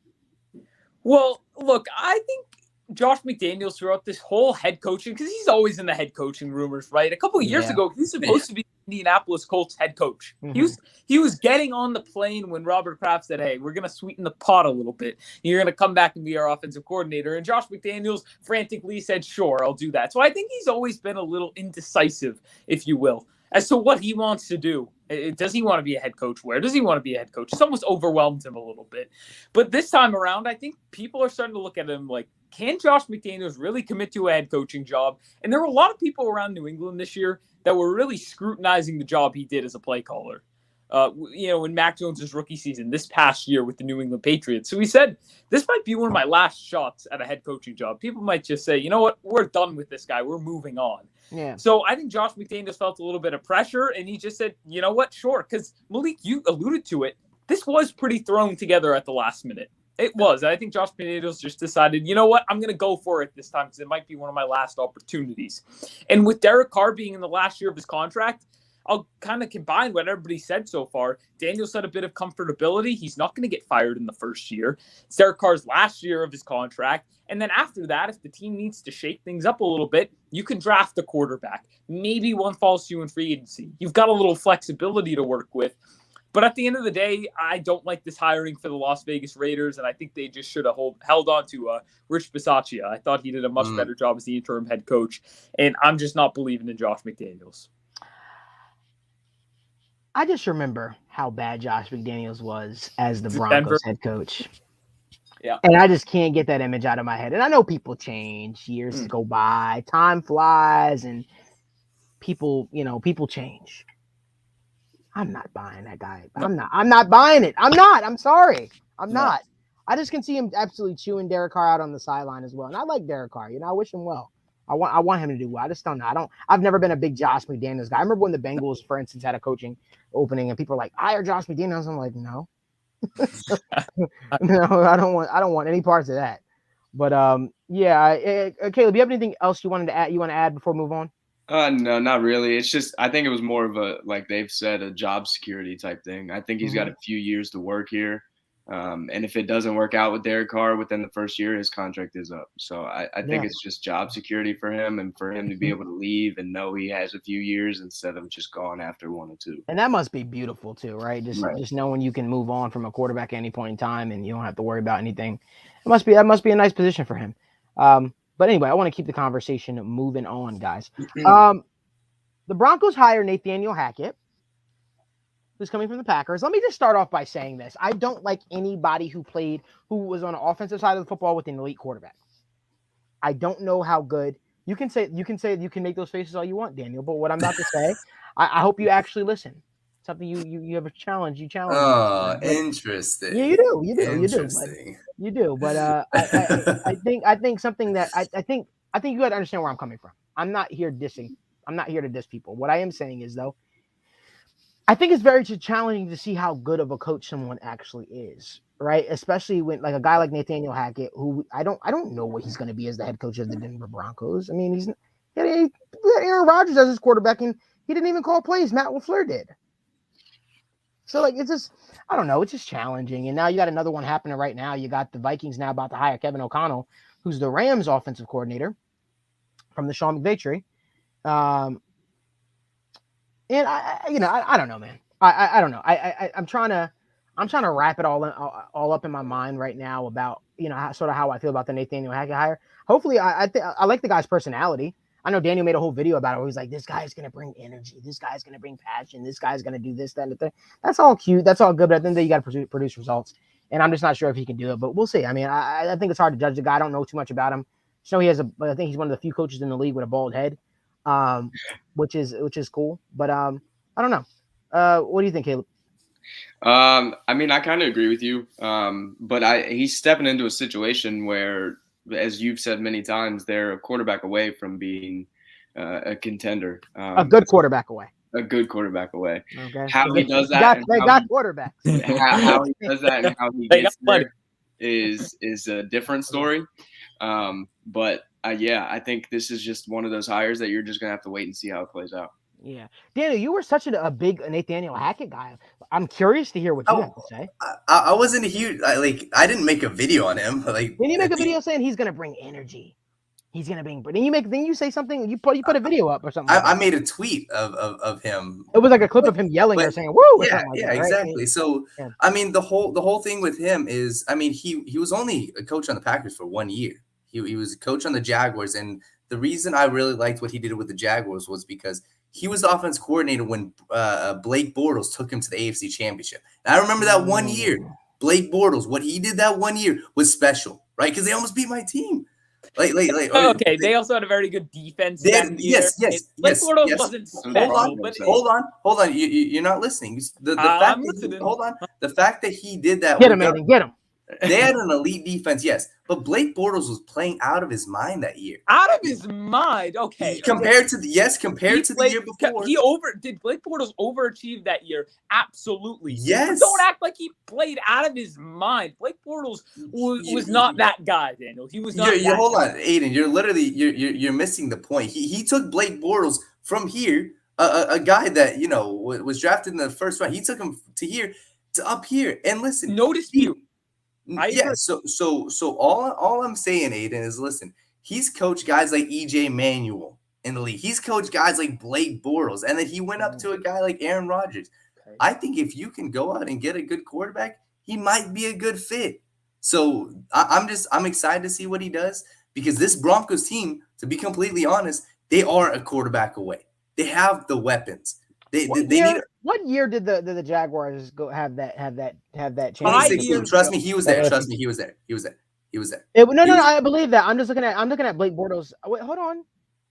S5: Well, look, I think Josh McDaniels throughout this whole head coaching, because he's always in the head coaching rumors, right? A couple of years ago, he's supposed to be Indianapolis Colts head coach. He was getting on the plane when Robert Kraft said, hey, we're going to sweeten the pot a little bit. You're going to come back and be our offensive coordinator. And Josh McDaniels frantically said, sure, I'll do that. So I think he's always been a little indecisive, if you will, as to what he wants to do. Does he want to be a head coach? Where does he want to be a head coach? It's almost overwhelmed him a little bit. But this time around, I think people are starting to look at him like, can Josh McDaniels really commit to a head coaching job? And there were a lot of people around New England this year that were really scrutinizing the job he did as a play caller. In Mac Jones' rookie season this past year with the New England Patriots. So he said, this might be one of my last shots at a head coaching job. People might just say, you know what, we're done with this guy. We're moving on.
S3: Yeah.
S5: So I think Josh McDaniels felt a little bit of pressure, and he just said, you know what, sure. Because Malik, you alluded to it. This was pretty thrown together at the last minute. It was. I think Josh McDaniels just decided, you know what, I'm going to go for it this time because it might be one of my last opportunities. And with Derek Carr being in the last year of his contract, I'll kind of combine what everybody said so far. Daniel said a bit of comfortability. He's not going to get fired in the first year. It's Derek Carr's last year of his contract. And then after that, if the team needs to shake things up a little bit, you can draft a quarterback. Maybe one falls to you in free agency. You've got a little flexibility to work with. But at the end of the day, I don't like this hiring for the Las Vegas Raiders, and I think they just should have held on to Rich Bisaccia. I thought he did a much better job as the interim head coach, and I'm just not believing in Josh McDaniels.
S3: I just remember how bad Josh McDaniels was as the Broncos head coach.
S5: Yeah.
S3: And I just can't get that image out of my head. And I know people change, years go by, time flies, and people change. I'm not buying that guy. I'm not buying it. I'm sorry. I'm not. I just can see him absolutely chewing Derek Carr out on the sideline as well. And I like Derek Carr. I wish him well. I want him to do well. I just don't know. I've never been a big Josh McDaniels guy. I remember when the Bengals, for instance, had a coaching opening and people were like, hire Josh McDaniels. I'm like, no. No, I don't want any parts of that. But Caleb, you have anything else you want to add before we move on?
S4: No, not really. It's just I think it was more of a, like they've said, a job security type thing. I think he's got a few years to work here. And if it doesn't work out with Derek Carr within the first year, his contract is up. So I think it's just job security for him and for him to be able to leave and know he has a few years instead of just going after 1 or 2.
S3: And that must be beautiful too, right? Just knowing you can move on from a quarterback at any point in time and you don't have to worry about anything. That must be a nice position for him. But anyway, I want to keep the conversation moving on, guys. The Broncos hire Nathaniel Hackett, who's coming from the Packers. Let me just start off by saying this. I don't like anybody who was on the offensive side of the football with an elite quarterback. I don't know how good. You can make those faces all you want, Daniel, but what I'm about to say, I hope you actually listen. Something you have a challenge. You challenge.
S6: Oh, interesting.
S3: Yeah, you do.
S6: Interesting.
S3: You do. But I think something that I think you got to understand where I'm coming from. I'm not here dissing. I'm not here to diss people. What I am saying is, though, I think it's very challenging to see how good of a coach someone actually is, right? Especially when like a guy like Nathaniel Hackett, who I don't know what he's going to be as the head coach of the Denver Broncos. I mean, he had Aaron Rodgers as his quarterback, and he didn't even call plays. Matt LaFleur did. So, like, it's just, I don't know. It's just challenging. And now you got another one happening right now. You got the Vikings now about to hire Kevin O'Connell, who's the Rams offensive coordinator from the Sean McVay tree. And I don't know, man. I don't know. I'm trying to wrap it all up in my mind right now about, how I feel about the Nathaniel Hackett hire. Hopefully I like the guy's personality. I know Daniel made a whole video about it where he's like, this guy's going to bring energy. This guy's going to bring passion. This guy's going to do this, that, and the thing. That's all cute. That's all good. But at the end of the day, you got to produce results. And I'm just not sure if he can do it, but we'll see. I mean, I think it's hard to judge the guy. I don't know too much about him. So I think he's one of the few coaches in the league with a bald head, which is cool. But I don't know. What do you think, Caleb?
S4: I mean, I kind of agree with you. But he's stepping into a situation where, as you've said many times, they're a quarterback away from being a contender.
S3: A good quarterback away.
S4: A good quarterback away.
S3: Okay.
S4: How he does that?
S3: They got quarterbacks.
S4: How he does that and how he gets there is a different story. But I think this is just one of those hires that you're just gonna have to wait and see how it plays out.
S3: Yeah, Daniel, you were such a big Nathaniel Hackett guy. I'm curious to hear what you have to say.
S6: I wasn't a huge I didn't make a video on him. Like,
S3: didn't you make a video saying he's gonna bring energy? He's gonna bring. But then you say something. You put a video up or something.
S6: I made a tweet of him.
S3: It was like a clip of him yelling or saying "woo" or something like that, right?
S6: Exactly. So
S3: Yeah.
S6: I mean, the whole thing with him is, I mean, he was only a coach on the Packers for 1 year. He was a coach on the Jaguars, and the reason I really liked what he did with the Jaguars was because he was the offense coordinator when Blake Bortles took him to the AFC Championship. And I remember that 1 year, Blake Bortles, what he did that 1 year was special, right? Because they almost beat my team.
S5: Okay, they also had a very good defense.
S6: Yes.
S5: Blake Bortles wasn't special.
S6: Hold on. You're not listening. The fact
S5: I'm
S6: that
S5: listening.
S6: hold on. The fact that he did that.
S3: Get him, Aidan. Get him.
S6: They had an elite defense, yes, but Blake Bortles was playing out of his mind that year.
S5: Out of his mind. Okay.
S6: Compared to the year before.
S5: Did Blake Bortles overachieve that year? Absolutely.
S6: Yes.
S5: But don't act like he played out of his mind. Blake Bortles was not that guy, Daniel. He was not.
S6: Hold on, Aidan. You're missing the point. He took Blake Bortles from here, a guy that was drafted in the first round. He took him to here to up here. And listen,
S5: no dispute.
S6: So all I'm saying, Aidan, is listen. He's coached guys like EJ Manuel in the league. He's coached guys like Blake Bortles, and then he went up to a guy like Aaron Rodgers. Okay. I think if you can go out and get a good quarterback, he might be a good fit. So I'm excited to see what he does, because this Broncos team, to be completely honest, they are a quarterback away. They have the weapons.
S3: What year did the Jaguars go have that chance?
S6: 2016. Trust me, he was there. He was there.
S3: No, I believe that. I'm looking at Blake Bortles. Wait, hold on.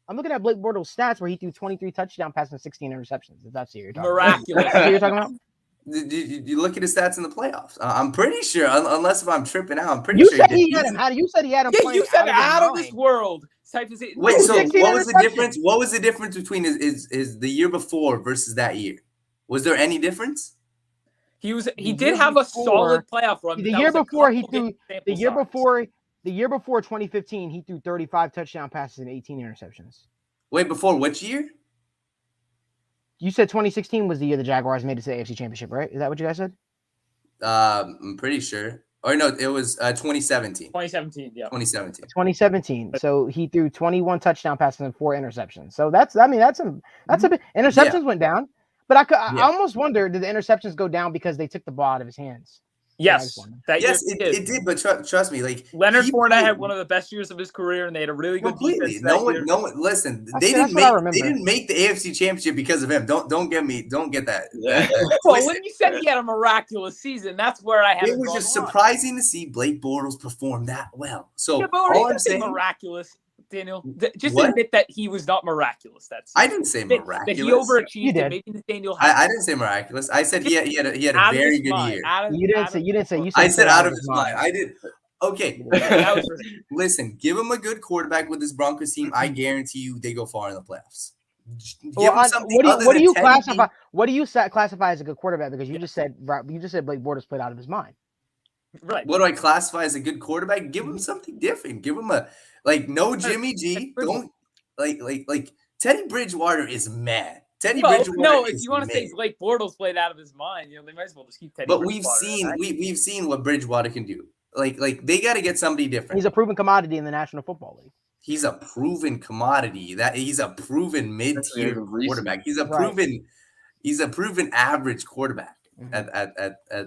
S3: I'm looking at Blake Bortles' stats where he threw 23 touchdown passes and 16 interceptions. If that's what you're talking
S5: Miraculous.
S3: That's what you're talking about?
S6: Did you look at his stats in the playoffs? I'm pretty sure, unless if I'm tripping out, I'm pretty
S3: sure
S6: he
S3: had him. You said he had him.
S5: Yeah, you said out of this world.
S6: Wait, so what was the difference? What was the difference between his the year before versus that year? Was there any difference?
S5: He did have a solid playoff run.
S3: The year before 2015, he threw 35 touchdown passes and 18 interceptions.
S6: Wait, before which year?
S3: You said 2016 was the year the Jaguars made it to the AFC Championship, right? Is that what you guys said?
S6: I'm pretty sure. Or no, it was 2017.
S5: 2017, yeah.
S6: 2017.
S3: So he threw 21 touchdown passes and 4 interceptions. So that's a bit. Interceptions went down, but I almost wonder, did the interceptions go down because they took the ball out of his hands?
S5: Yes,
S6: it did. But trust me, like
S5: Leonard Fournette had one of the best years of his career, and they had a really good defense.
S6: No one. Listen, they didn't make the AFC Championship because of him. Don't get that.
S5: Well, when you said he had a miraculous season, that's where I had.
S6: It was just surprising to see Blake Bortles perform that well. So
S5: all I'm saying, miraculous. Daniel, just admit that he was not miraculous.
S6: I didn't say miraculous.
S5: That he overachieved. Maybe Nathaniel.
S6: I didn't say miraculous. I said he had a very good year.
S3: You didn't say.
S6: I said out of his mind. I did. Okay.
S5: That was
S6: Listen, give him a good quarterback with this Broncos team. I guarantee you they go far in the playoffs.
S3: What do you classify? What do you classify as a good quarterback? Because you just said Blake Bortles played out of his mind.
S5: Right.
S6: What do I classify as a good quarterback? Give him something different. Give him no Jimmy G. Don't like Teddy Bridgewater is mad. Bridgewater.
S5: No, if you want to say Blake Bortles played out of his mind, they might as well just keep Teddy.
S6: But we've seen what Bridgewater can do. Like they got to get somebody different.
S3: He's a proven commodity in the National Football League.
S6: He's a proven commodity. That he's a proven mid-tier quarterback. He's a proven average quarterback.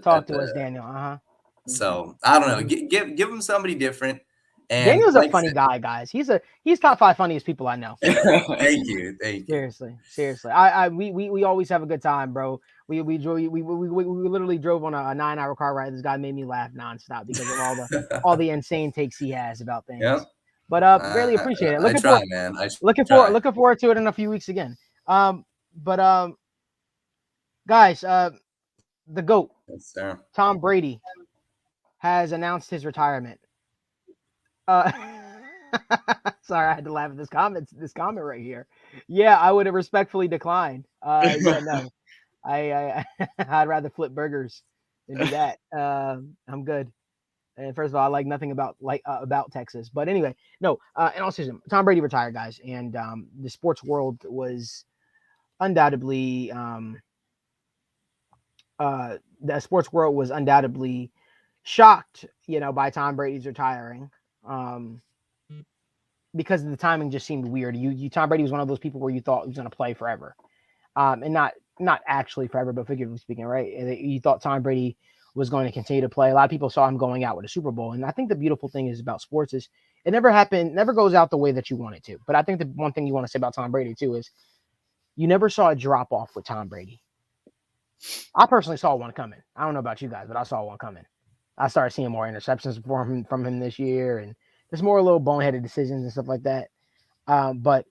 S3: Talk to us, Daniel.
S6: So I don't know. Give him somebody different. And
S3: Daniel's a funny guy, guys. He's top 5 funniest people I know.
S6: Thank you.
S3: Seriously. We always have a good time, bro. We literally drove on a 9-hour car ride. This guy made me laugh nonstop because of all the insane takes he has about things.
S6: Yep.
S3: But really appreciate it. Looking forward to it in a few weeks again. Guys, the GOAT,
S6: yes, sir.
S3: Tom Brady, has announced his retirement. Sorry, I had to laugh at this comment right here. Yeah, I would have respectfully declined. No, I'd rather flip burgers than do that. I'm good. And first of all, I like nothing about Texas. But anyway, no. In all seriousness, Tom Brady retired, guys, and the sports world was undoubtedly shocked, by Tom Brady's retiring. because the timing just seemed weird. Tom Brady was one of those people where you thought he was going to play forever, and not actually forever, but figuratively speaking, right? You thought Tom Brady was going to continue to play. A lot of people saw him going out with a Super Bowl, and I think the beautiful thing is about sports is it never goes out the way that you want it to. But I think the one thing you want to say about Tom Brady too is you never saw a drop off with Tom Brady. I personally saw one coming. I don't know about you guys, but I saw one coming. I started seeing more interceptions from him this year, and there's more little boneheaded decisions and stuff like that. But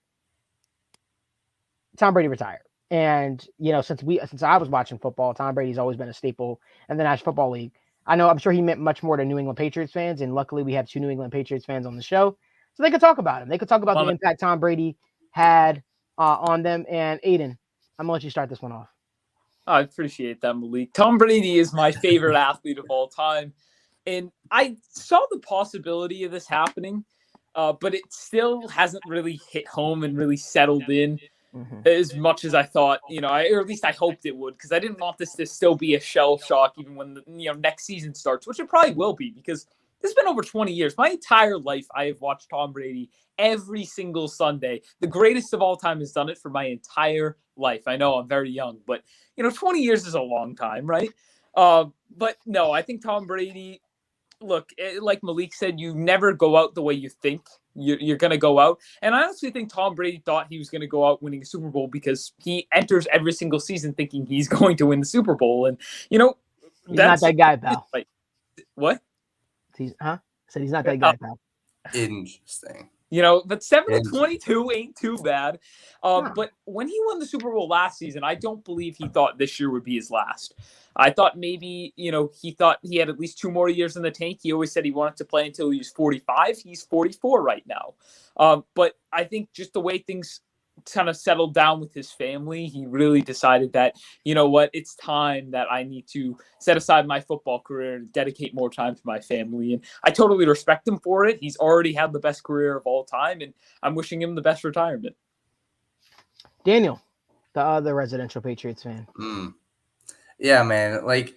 S3: Tom Brady retired, and since I was watching football, Tom Brady's always been a staple in the National Football League. I'm sure he meant much more to New England Patriots fans, and luckily we have 2 New England Patriots fans on the show, so they could talk about him. They could talk about the impact Tom Brady had on them. And Aidan, I'm gonna let you start this one off.
S5: I appreciate that, Malik. Tom Brady is my favorite athlete of all time. And I saw the possibility of this happening, but it still hasn't really hit home and really settled in as much as I thought, or at least I hoped it would, because I didn't want this to still be a shell shock even when the next season starts, which it probably will be, because this has been over 20 years. My entire life, I have watched Tom Brady every single Sunday. The greatest of all time has done it for my entire life. I know I'm very young, but 20 years is a long time, right? But no, I think Tom Brady, look, like Malik said, you never go out the way you think you're going to go out. And I honestly think Tom Brady thought he was going to go out winning a Super Bowl because he enters every single season thinking he's going to win the Super Bowl. And,
S3: he's not that guy, pal.
S5: Like, what?
S3: Said he's not that guy, pal.
S6: Interesting.
S5: But 7-22 ain't too bad. But when he won the Super Bowl last season, I don't believe he thought this year would be his last. I thought maybe, he thought he had at least 2 more years in the tank. He always said he wanted to play until he was 45. He's 44 right now. But I think just the way things kind of settled down with his family, he really decided that, it's time that I need to set aside my football career and dedicate more time to my family. And I totally respect him for it. He's already had the best career of all time, and I'm wishing him the best retirement.
S3: Daniel, the other residential Patriots fan.
S6: Yeah, man. Like,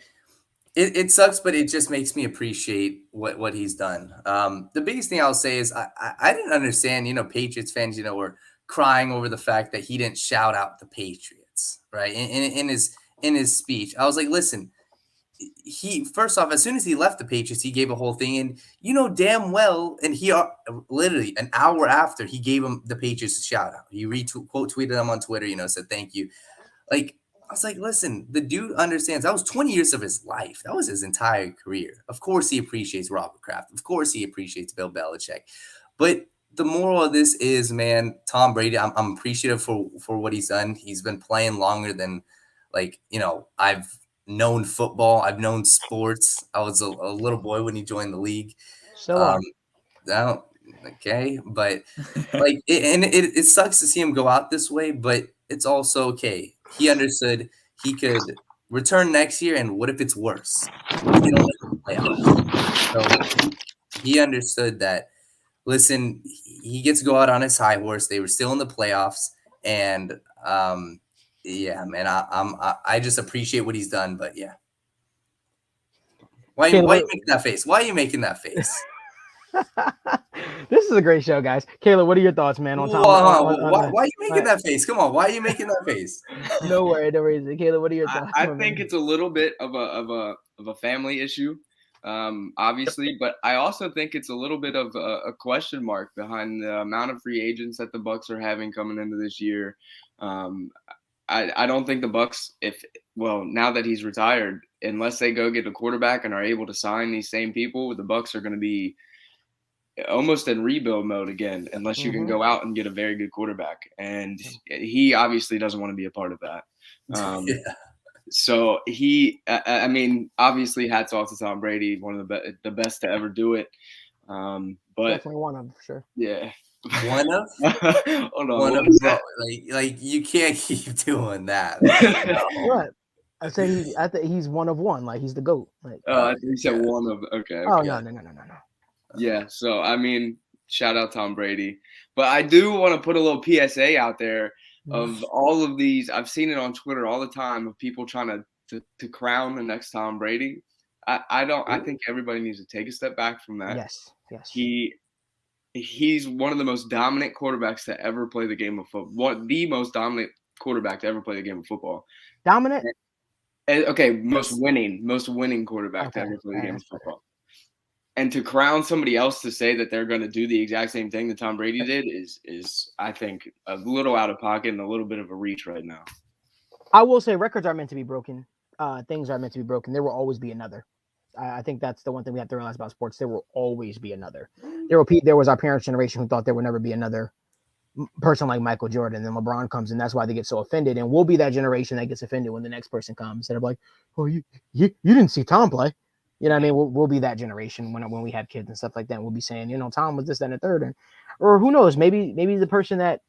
S6: it sucks, but it just makes me appreciate what he's done. The biggest thing I'll say is I didn't understand, Patriots fans, were crying over the fact that he didn't shout out the Patriots, right? In his speech. I was like, listen, he first off, as soon as he left the Patriots, he gave a whole thing, and damn well, and he literally an hour after he gave him the Patriots a shout out. He quote tweeted them on Twitter, said thank you. Like, I was like, listen, the dude understands that was 20 years of his life. That was his entire career. Of course he appreciates Robert Kraft. Of course he appreciates Bill Belichick. But the moral of this is, man, Tom Brady, I'm appreciative for what he's done. He's been playing longer than, I've known football. I've known sports. I was a little boy when he joined the league.
S3: So
S6: okay, but it sucks to see him go out this way, but it's also okay. He understood he could return next year, and what if it's worse? We don't make the playoffs. So he understood that. Listen, he gets to go out on his high horse. They were still in the playoffs, and yeah, man, I just appreciate what he's done. But yeah, why are you making that face? Why are you making that face?
S3: This is a great show, guys. Kayla, what are your thoughts, man? On Tom?
S6: Why are you making that face? Come on, why are you making that face?
S3: No worries. Kayla, what are your thoughts?
S4: I think it's a little bit of a family issue, obviously, but I also think it's a little bit of a question mark behind the amount of free agents that the Bucs are having coming into this year. I don't think the Bucs, now that he's retired, unless they go get a quarterback and are able to sign these same people, the Bucs are going to be almost in rebuild mode again, unless you can go out and get a very good quarterback. And he obviously doesn't want to be a part of that. So I mean, obviously hats off to Tom Brady, one of the best to ever do it. But
S3: definitely one of them, for sure.
S6: Yeah. One of?
S4: Hold on.
S6: One of like you can't keep doing that.
S3: What? I say he's one of one, like he's the GOAT. Like,
S4: I think you said one of. Okay.
S3: Oh no.
S4: Yeah. So I mean, shout out Tom Brady, but I do want to put a little PSA out there of all of these. I've seen it on Twitter all the time of people trying to crown the next Tom Brady. I think everybody needs to take a step back from that.
S3: Yes.
S4: He he's one of the most dominant quarterbacks to ever play the game of football. The most dominant quarterback to ever play the game of football.
S3: Dominant?
S4: Okay, most winning quarterback to
S3: Okay,
S4: ever play the game of
S3: that's better.
S4: football. And to crown somebody else to say that they're going to do the exact same thing that Tom Brady did is I think a little out of pocket and a little bit of a reach right now.
S3: I will say records are meant to be broken. Things are meant to be broken. There will always be another. I think that's the one thing we have to realize about sports. There will always be another. There was our parents' generation who thought there would never be another person like Michael Jordan. Then LeBron comes, and that's why they get so offended. And we'll be that generation that gets offended when the next person comes. They're like, "Oh, you didn't see Tom play." You know what I mean? We'll be that generation when we have kids and stuff like that. We'll be saying, Tom was this, that, and the third, or who knows? Maybe the person that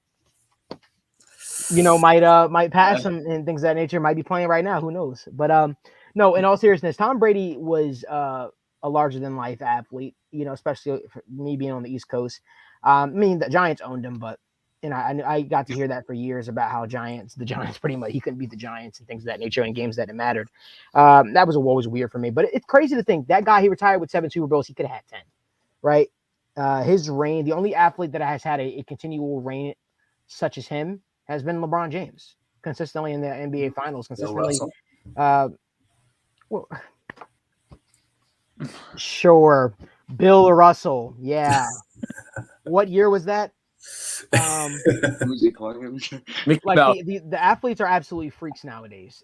S3: might pass him and things of that nature might be playing right now. Who knows? But no, in all seriousness, Tom Brady was a larger than life athlete, especially for me being on the East Coast. I mean, the Giants owned him, but I got to hear that for years about how the Giants pretty much, he couldn't beat the Giants and things of that nature in games that it mattered. That was always weird for me, but it's crazy to think that guy, he retired with 7 Super Bowls. He could have had 10, right? His reign, the only athlete that has had a continual reign such as him has been LeBron James, consistently in the NBA Finals, consistently. Well, sure, Bill Russell, yeah. What year was that?
S4: Who's he playing?
S3: Like the athletes are absolutely freaks nowadays.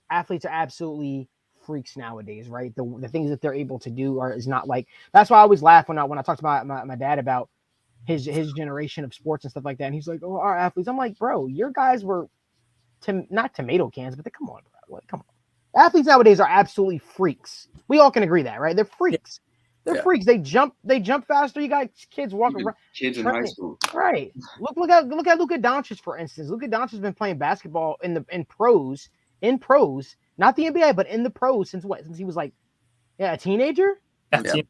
S3: Right? The things that they're able to do is not like. That's why I always laugh when I talk to my dad about his generation of sports and stuff like that. And he's like, "Oh, our athletes." I'm like, "Bro, your guys were not tomato cans, but come on, bro. Like, come on." Athletes nowadays are absolutely freaks. We all can agree that, right? They're freaks. They're freaks. They jump faster. You got kids walking around.
S4: Kids in high school.
S3: Right. Look at Luka Doncic, for instance. Luka Doncic has been playing basketball in pros, not the NBA, but in the pros since he was like a teenager?
S4: Yeah.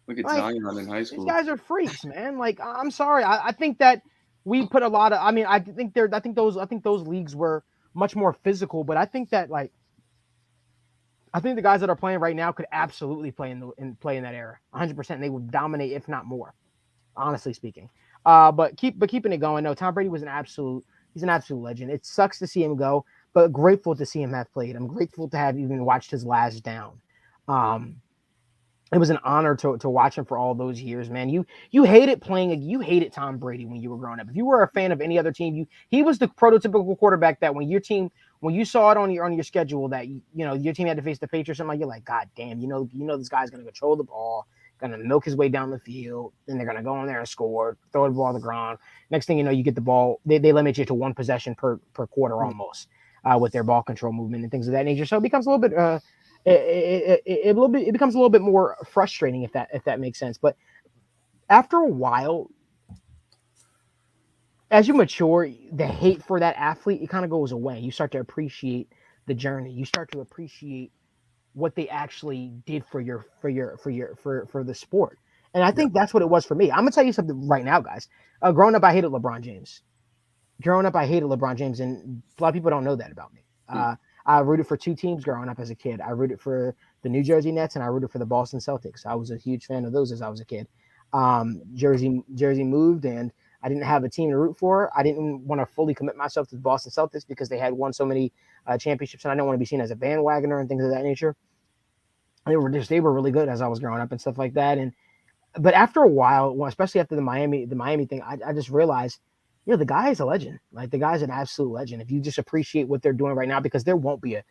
S4: Look at Zion in high school.
S3: These guys are freaks, man. Like, I'm sorry. I think that we put a lot of I think those leagues were much more physical, but I think that I think the guys that are playing right now could absolutely play in that era, 100%. They would dominate, if not more, honestly speaking. But keeping it going. No, Tom Brady was he's an absolute legend. It sucks to see him go, but grateful to see him have played. I'm grateful to have even watched his last down. It was an honor to watch him for all those years, man. You hated Tom Brady when you were growing up. If you were a fan of any other team, he was the prototypical quarterback that when you saw it on your schedule that your team had to face the Patriots, something like, you're like, God damn, this guy's gonna control the ball, gonna milk his way down the field, then they're gonna go in there and score, throw the ball on the ground. Next thing you know, you get the ball. They limit you to one possession per quarter almost with their ball control movement and things of that nature. So it becomes a little bit. It becomes a little bit more frustrating if that makes sense. But after a while, as you mature, the hate for that athlete, it kind of goes away. You start to appreciate the journey. You start to appreciate what they actually did for the sport. And I think that's what it was for me. I'm gonna tell you something right now, guys. Growing up, I hated LeBron James. And a lot of people don't know that about me. I rooted for 2 teams growing up as a kid. I rooted for the New Jersey Nets and I rooted for the Boston Celtics. I was a huge fan of those as I was a kid. Jersey moved and I didn't have a team to root for. I didn't want to fully commit myself to the Boston Celtics because they had won so many championships and I didn't want to be seen as a bandwagoner and things of that nature. They were really good as I was growing up and stuff like that. But after a while, especially after the Miami thing, I just realized, the guy is a legend. Like, the guy's an absolute legend. If you just appreciate what they're doing right now, because there won't be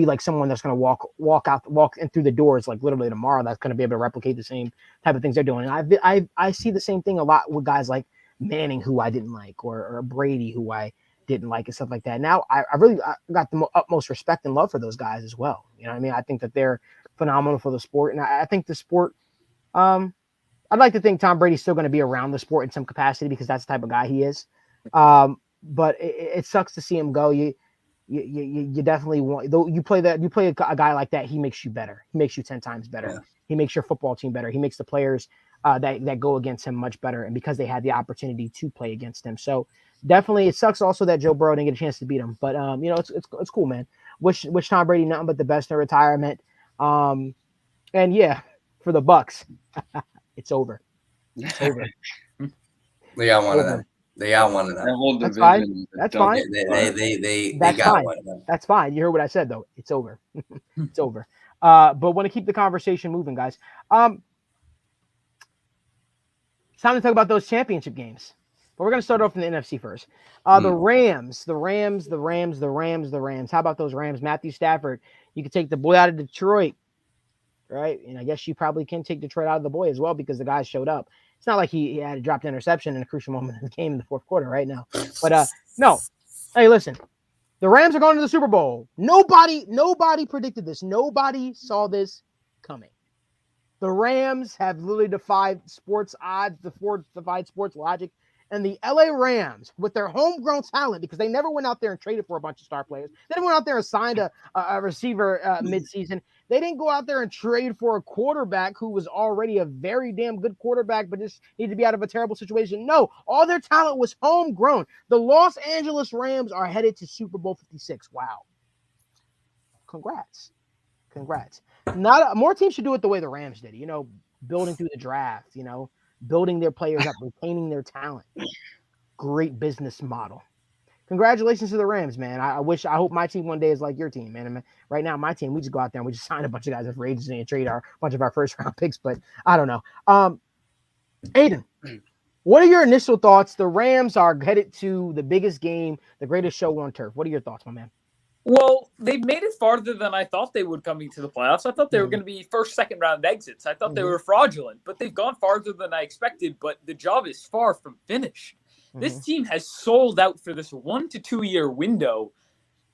S3: like someone that's going to walk in through the doors like literally tomorrow that's going to be able to replicate the same type of things they're doing. And I see the same thing a lot with guys like Manning, who I didn't like, or Brady, who I didn't like, and stuff like that. Now I got the utmost respect and love for those guys as well. You know what I mean? I think that they're phenomenal for the sport, and I think the sport. I'd like to think Tom Brady's still going to be around the sport in some capacity because that's the type of guy he is. But it sucks to see him go. You definitely want, though you play a guy like that, he makes you better. He makes you 10 times better. Yeah. He makes your football team better. He makes the players that go against him much better, and because they had the opportunity to play against him. So definitely it sucks also that Joe Burrow didn't get a chance to beat him. But it's cool, man. Wish Tom Brady nothing but the best in retirement. And yeah, for the Bucks. It's over.
S6: They got one of
S3: Over.
S6: them. They got one of
S4: That
S6: them.
S4: whole
S3: That's
S4: division.
S3: fine.
S4: is a
S3: That's
S4: dump
S3: fine.
S4: fire.
S6: They
S3: That's
S6: got
S3: fine.
S6: one of them.
S3: That's fine. You heard what I said, though. It's over. It's over. But want to keep the conversation moving, guys. It's time to talk about those championship games. But we're going to start off in the NFC first. The Rams. How about those Rams? Matthew Stafford. You could take the boy out of Detroit, right? And I guess you probably can take Detroit out of the boy as well because the guy showed up. It's not like he had a dropped interception in a crucial moment of the game in the fourth quarter right now. But no. Hey, listen. The Rams are going to the Super Bowl. Nobody predicted this. Nobody saw this coming. The Rams have literally defied sports odds, defied sports logic. And the LA Rams, with their homegrown talent, because they never went out there and traded for a bunch of star players. They didn't went out there and signed a receiver midseason. They didn't go out there and trade for a quarterback who was already a very damn good quarterback, but just needed to be out of a terrible situation. No, all their talent was homegrown. The Los Angeles Rams are headed to Super Bowl 56. Wow. Congrats. More teams should do it the way the Rams did, building through the draft, building their players up, retaining their talent. Great business model. Congratulations to the Rams, man. I hope my team one day is like your team, man. Right now, my team, we just go out there and we just sign a bunch of guys for agency and trade a bunch of our first round picks, but I don't know. Aidan, what are your initial thoughts? The Rams are headed to the biggest game, the greatest show on turf. What are your thoughts, my man?
S5: Well, they've made it farther than I thought they would coming to the playoffs. I thought they were going to be first, second round exits. I thought they were fraudulent, but they've gone farther than I expected. But the job is far from finished. This team has sold out for this 1 to 2 year window.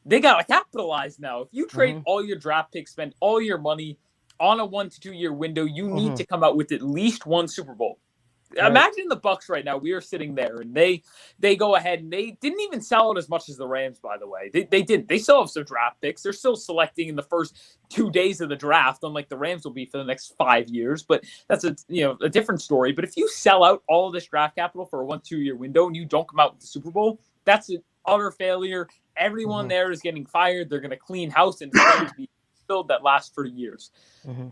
S5: They got to capitalize now. If you trade all your draft picks, spend all your money on a 1 to 2 year window, you need to come out with at least one Super Bowl. Right. Imagine the Bucs right now. We are sitting there, and they go ahead, and they didn't even sell it as much as the Rams, by the way. They didn't. They still have some draft picks. They're still selecting in the first 2 days of the draft, unlike the Rams will be for the next 5 years. But that's a different story. But if you sell out all of this draft capital for a 1 2 year window and you don't come out with the Super Bowl, that's an utter failure. Everyone there is getting fired. They're going to clean house, and it's going to be filled that lasts for years.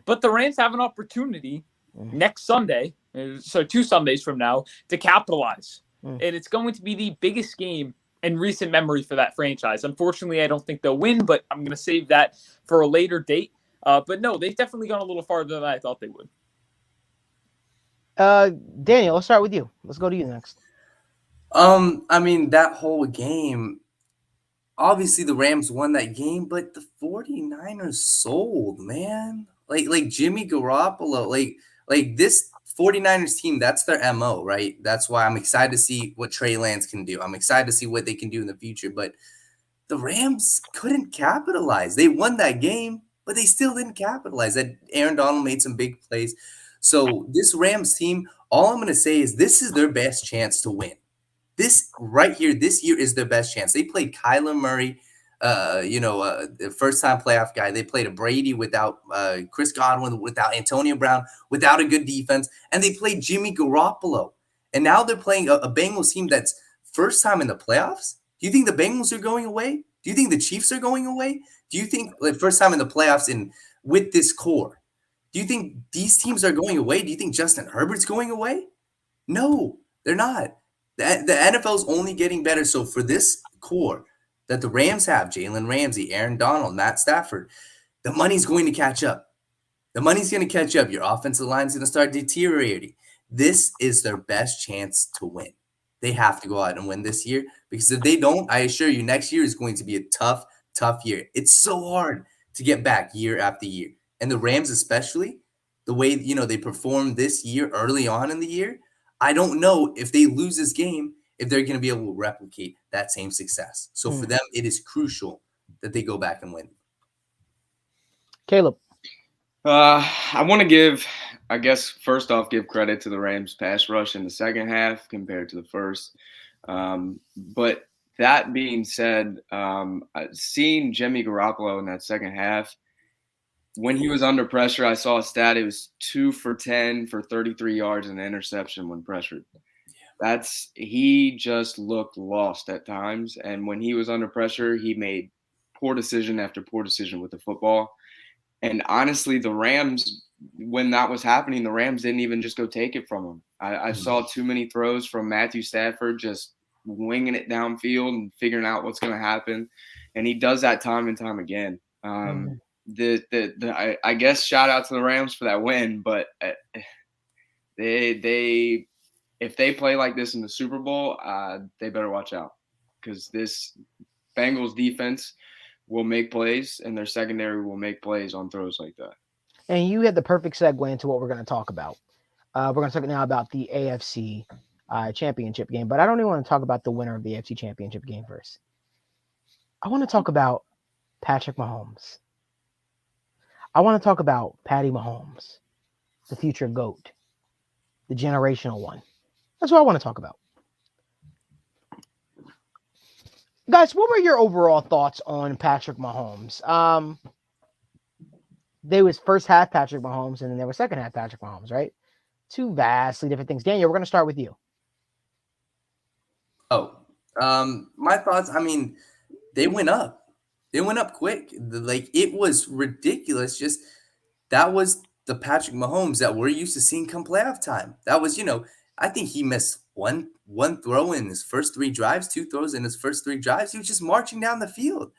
S5: But the Rams have an opportunity next Sunday, so 2 Sundays from now, to capitalize. And it's going to be the biggest game in recent memory for that franchise. Unfortunately, I don't think they'll win, but I'm going to save that for a later date. But no, they've definitely gone a little farther than I thought they would.
S3: Daniel, let's start with you. Let's go to you next.
S6: I mean, that whole game, obviously the Rams won that game, but the 49ers sold, man. Like Jimmy Garoppolo, like this 49ers team, that's their MO, right? That's why I'm excited to see what Trey Lance can do. I'm excited to see what they can do in the future. But the Rams couldn't capitalize. They won that game, but they still didn't capitalize. That Aaron Donald made some big plays. So this Rams team, all I'm going to say is this is their best chance to win. This right here, this year is their best chance. They played Kyler Murray, the first-time playoff guy. They played a Brady without Chris Godwin, without Antonio Brown, without a good defense, and they played Jimmy Garoppolo. And now they're playing a Bengals team that's first time in the playoffs. Do you think the Bengals are going away? Do you think the Chiefs are going away? Do you think first time in the playoffs with this core? Do you think these teams are going away? Do you think Justin Herbert's going away? No, they're not. The NFL is only getting better. So for this core that the Rams have, Jalen Ramsey, Aaron Donald, Matt Stafford, the money's going to catch up. The money's going to catch up. Your offensive line is going to start deteriorating. This is their best chance to win. They have to go out and win this year, because if they don't, I assure you, next year is going to be a tough, tough year. It's so hard to get back year after year. And the Rams especially, the way, they performed this year early on in the year, I don't know if they lose this game, if they're going to be able to replicate that same success. So for them, it is crucial that they go back and win.
S3: Caleb.
S4: I want to give credit to the Rams pass rush in the second half compared to the first. But that being said, seeing Jimmy Garoppolo in that second half, when he was under pressure, I saw a stat. It was 2 for 10 for 33 yards and an interception when pressured. He just looked lost at times. And when he was under pressure, he made poor decision after poor decision with the football. And honestly, the Rams when that was happening, the Rams didn't even just go take it from him. I saw too many throws from Matthew Stafford just winging it downfield and figuring out what's going to happen. And he does that time and time again. I guess shout out to the Rams for that win, but they if they play like this in the Super Bowl, they better watch out, because this Bengals defense will make plays and their secondary will make plays on throws like that.
S3: And you had the perfect segue into what we're going to talk about. We're going to talk now about the AFC championship game, but I don't even want to talk about the winner of the AFC championship game first. I want to talk about Patrick Mahomes. I want to talk about Patty Mahomes, the future GOAT, the generational one. That's what I want to talk about. Guys, what were your overall thoughts on Patrick Mahomes? There was first half Patrick Mahomes, and then there was second half Patrick Mahomes, right? Two vastly different things. Daniel, we're going to start with you.
S6: My thoughts, I mean, they went up. They went up quick. Like, it was ridiculous. Just, that was the Patrick Mahomes that we're used to seeing come playoff time. That was, I think he missed one throw in his first 3 drives, 2 throws in his first 3 drives. He was just marching down the field.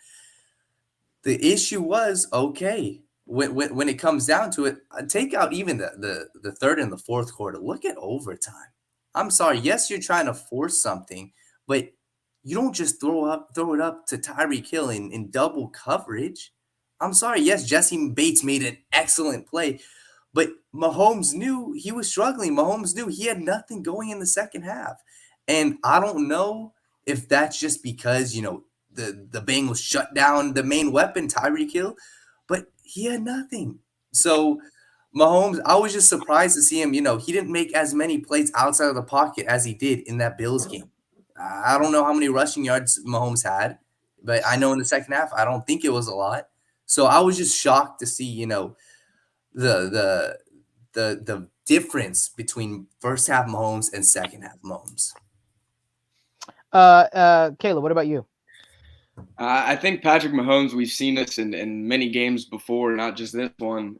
S6: The issue was, okay, when it comes down to it, take out even the third and the fourth quarter. Look at overtime. I'm sorry. Yes, you're trying to force something, but you don't just throw it up to Tyreek Hill in double coverage. I'm sorry. Yes, Jesse Bates made an excellent play, but Mahomes knew he was struggling. Mahomes knew he had nothing going in the second half. And I don't know if that's just because, the Bengals shut down the main weapon, Tyreek Hill, but he had nothing. So Mahomes, I was just surprised to see him, he didn't make as many plays outside of the pocket as he did in that Bills game. I don't know how many rushing yards Mahomes had, but I know in the second half, I don't think it was a lot. So I was just shocked to see, the difference between first half Mahomes and second half Mahomes.
S3: Caleb, what about you?
S4: I think Patrick Mahomes, we've seen this in many games before, not just this one.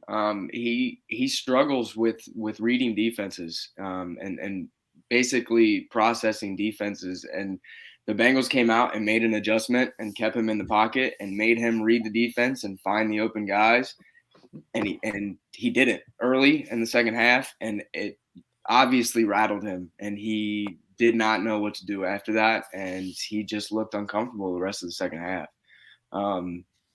S4: He struggles with reading defenses and basically processing defenses. And the Bengals came out and made an adjustment and kept him in the pocket and made him read the defense and find the open guys. And he did it early in the second half, and it obviously rattled him, and he did not know what to do after that, and he just looked uncomfortable the rest of the second half.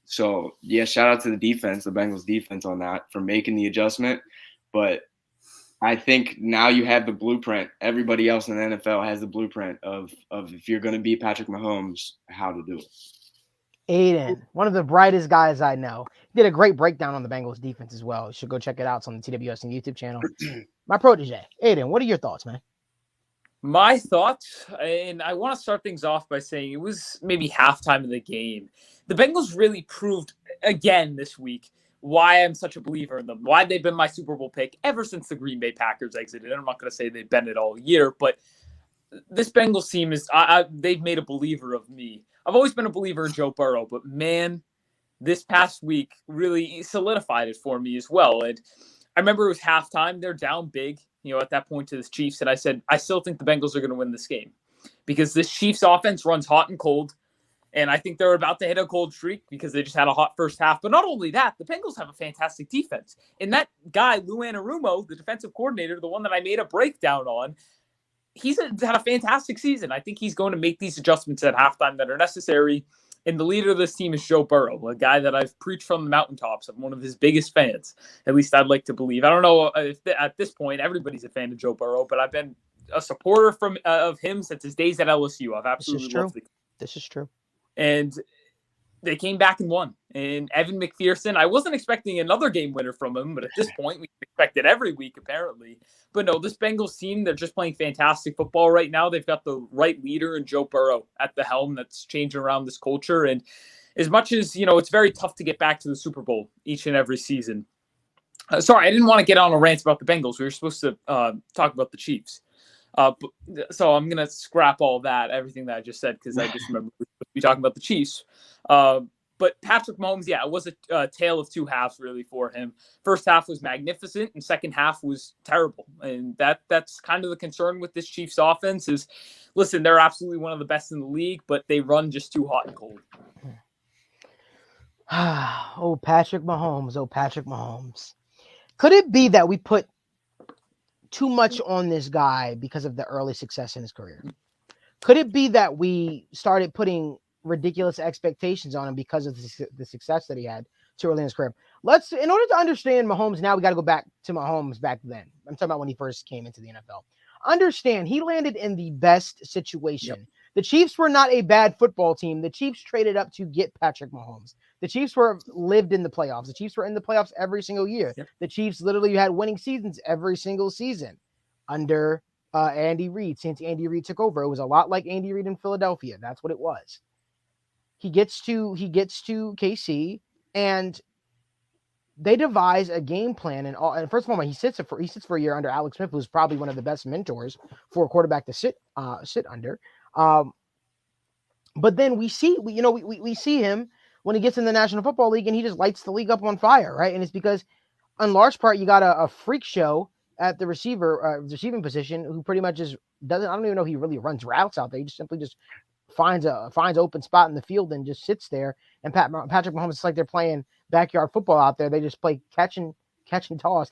S4: So, yeah, shout out to the defense, the Bengals defense on that for making the adjustment. But I think now you have the blueprint. Everybody else in the NFL has the blueprint of if you're going to beat Patrick Mahomes, how to do it.
S3: Aidan, one of the brightest guys I know, did a great breakdown on the Bengals defense as well. You should go check it out. It's on the TWSN YouTube channel. My protege. Aidan, what are your thoughts, man?
S5: My thoughts, and I want to start things off by saying it was maybe halftime of the game. The Bengals really proved again this week why I'm such a believer in them, why they've been my Super Bowl pick ever since the Green Bay Packers exited. And I'm not going to say they've been it all year, but this Bengals team is, they've made a believer of me. I've always been a believer in Joe Burrow, but man, this past week really solidified it for me as well. And I remember it was halftime. They're down big, at that point to the Chiefs. And I said, I still think the Bengals are going to win this game because this Chiefs offense runs hot and cold. And I think they're about to hit a cold streak because they just had a hot first half. But not only that, the Bengals have a fantastic defense. And that guy, Lou Anarumo, the defensive coordinator, the one that I made a breakdown on, he's had a fantastic season. I think he's going to make these adjustments at halftime that are necessary. And the leader of this team is Joe Burrow, a guy that I've preached from the mountaintops. I'm one of his biggest fans. At least I'd like to believe. I don't know if at this point everybody's a fan of Joe Burrow, but I've been a supporter of him since his days at LSU. I've absolutely loved it.
S3: This is true.
S5: And they came back and won. And Evan McPherson, I wasn't expecting another game winner from him, but at this point, we expect it every week, apparently. But no, this Bengals team, they're just playing fantastic football right now. They've got the right leader in Joe Burrow at the helm that's changing around this culture. And as much as, it's very tough to get back to the Super Bowl each and every season. Sorry, I didn't want to get on a rant about the Bengals. We were supposed to talk about the Chiefs. So I'm going to scrap all that, everything that I just said, because I just remember we were supposed to be talking about the Chiefs. But Patrick Mahomes, it was a tale of two halves really for him. First half was magnificent, and second half was terrible. And that's kind of the concern with this Chiefs offense is, listen, they're absolutely one of the best in the league, but they run just too hot and cold.
S3: Oh, Patrick Mahomes. Oh, Patrick Mahomes. Could it be that we put too much on this guy because of the early success in his career? Could it be that we started putting ridiculous expectations on him because of the success that he had too early in his career? In order to understand Mahomes now, we got to go back to Mahomes back then. I'm talking about when he first came into the NFL. Understand, he landed in the best situation. Yep. The Chiefs were not a bad football team. The Chiefs traded up to get Patrick Mahomes. The Chiefs lived in the playoffs. The Chiefs were in the playoffs every single year. Yep. The Chiefs literally had winning seasons every single season under Andy Reid. Since Andy Reid took over, it was a lot like Andy Reid in Philadelphia. That's what it was. He gets to KC, and they devise a game plan. And first of all, he sits for a year under Alex Smith, who's probably one of the best mentors for a quarterback to sit under. But then we see him when he gets in the National Football League, and he just lights the league up on fire, right? And it's because, in large part, you got a freak show at the receiving position who pretty much just doesn't. I don't even know if he really runs routes out there. He just simply finds open spot in the field and just sits there. And Patrick Mahomes, it's like they're playing backyard football out there. They just play catch and toss.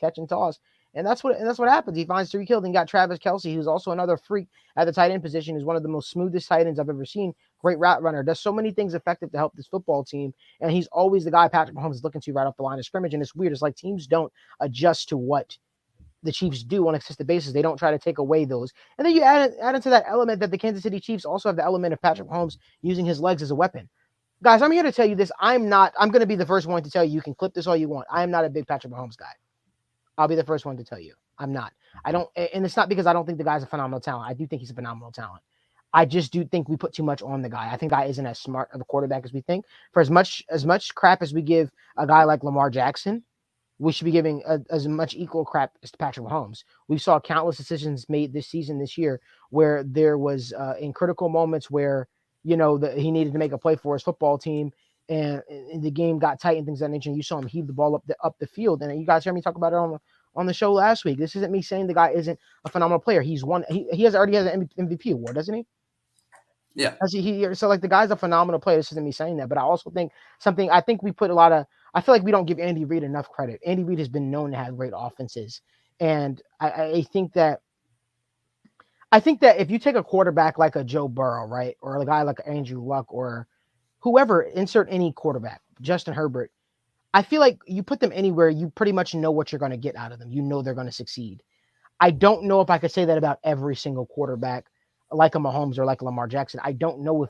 S3: And that's what happens. He finds Tyreek Hill. Then got Travis Kelce, who's also another freak at the tight end position, who's one of the most smoothest tight ends I've ever seen. Great route runner. Does so many things effective to help this football team. And he's always the guy Patrick Mahomes is looking to right off the line of scrimmage. And it's weird. It's like teams don't adjust to what the Chiefs do on a consistent basis. They don't try to take away those. And then you add into that element that the Kansas City Chiefs also have the element of Patrick Mahomes using his legs as a weapon. Guys, I'm here to tell you this. I'm going to be the first one to tell you can clip this all you want. I am not a big Patrick Mahomes guy. I'll be the first one to tell you. I'm not. And it's not because I don't think the guy's a phenomenal talent. I do think he's a phenomenal talent. I just do think we put too much on the guy. I think the guy isn't as smart of a quarterback as we think. For as much crap as we give a guy like Lamar Jackson, we should be giving as much equal crap as to Patrick Mahomes. We saw countless decisions made this year, where there was in critical moments where, he needed to make a play for his football team, and the game got tight and things of that nature. And you saw him heave the ball up the field. And you guys heard me talk about it on the show last week. This isn't me saying the guy isn't a phenomenal player. He's won. He already has an MVP award, doesn't he?
S6: Yeah.
S3: So like the guy's a phenomenal player. This isn't me saying that, but I also think I think we put I feel like we don't give Andy Reid enough credit. Andy Reid has been known to have great offenses. And I think that if you take a quarterback like a Joe Burrow, right, or a guy like Andrew Luck or whoever, insert any quarterback, Justin Herbert, I feel like you put them anywhere, you pretty much know what you're going to get out of them. You know they're going to succeed. I don't know if I could say that about every single quarterback like a Mahomes or like Lamar Jackson. I don't know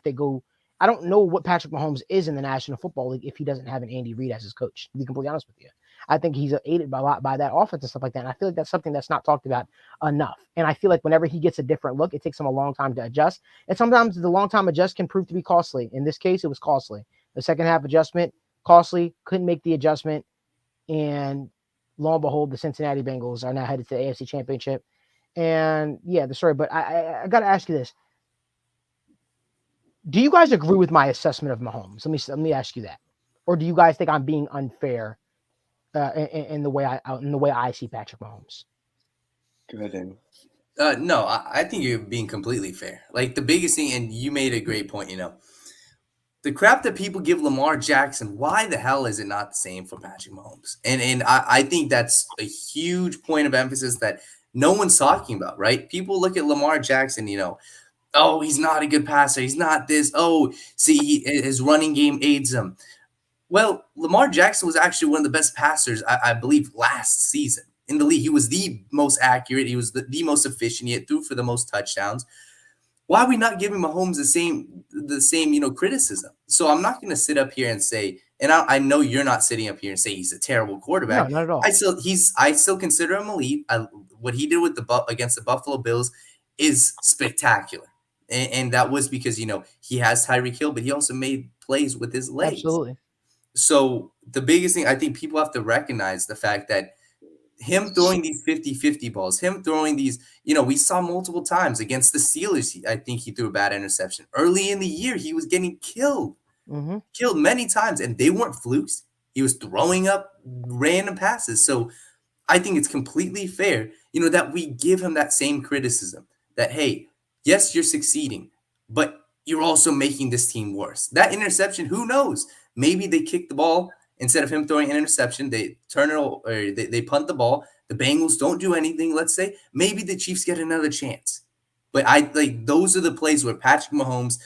S3: I don't know what Patrick Mahomes is in the National Football League if he doesn't have an Andy Reid as his coach, to be completely honest with you. I think he's aided by that offense and stuff like that. And I feel like that's something that's not talked about enough. And I feel like whenever he gets a different look, it takes him a long time to adjust. And sometimes the long time adjust can prove to be costly. In this case, it was costly. The second half adjustment, costly, couldn't make the adjustment. And lo and behold, the Cincinnati Bengals are now headed to the AFC Championship. And yeah, the story. But I got to ask you this. Do you guys agree with my assessment of Mahomes? Let me ask you that. Or do you guys think I'm being unfair in the way I see Patrick Mahomes?
S4: Go ahead, Daniel.
S6: No, I think you're being completely fair. Like the biggest thing, and you made a great point, the crap that people give Lamar Jackson, why the hell is it not the same for Patrick Mahomes? And I think that's a huge point of emphasis that no one's talking about, right? People look at Lamar Jackson, oh, he's not a good passer. He's not this. Oh, see, his running game aids him. Well, Lamar Jackson was actually one of the best passers, I believe, last season in the league. He was the most accurate. He was the most efficient. He threw for the most touchdowns. Why are we not giving Mahomes the same criticism? So I'm not going to sit up here and say, and I know you're not sitting up here and say he's a terrible quarterback.
S3: No, not at all.
S6: I still consider him elite. What he did against the Buffalo Bills is spectacular. And that was because, he has Tyreek Hill, but he also made plays with his legs.
S3: Absolutely.
S6: So the biggest thing, I think people have to recognize the fact that him throwing these 50-50 balls, him throwing these, we saw multiple times against the Steelers. I think he threw a bad interception. Early in the year, he was getting killed killed many times, and they weren't flukes. He was throwing up random passes. So I think it's completely fair, that we give him that same criticism that, hey, yes, you're succeeding, but you're also making this team worse. That interception, who knows? Maybe they kick the ball instead of him throwing an interception. They turn it or they punt the ball. The Bengals don't do anything. Let's say maybe the Chiefs get another chance. But those are the plays where Patrick Mahomes,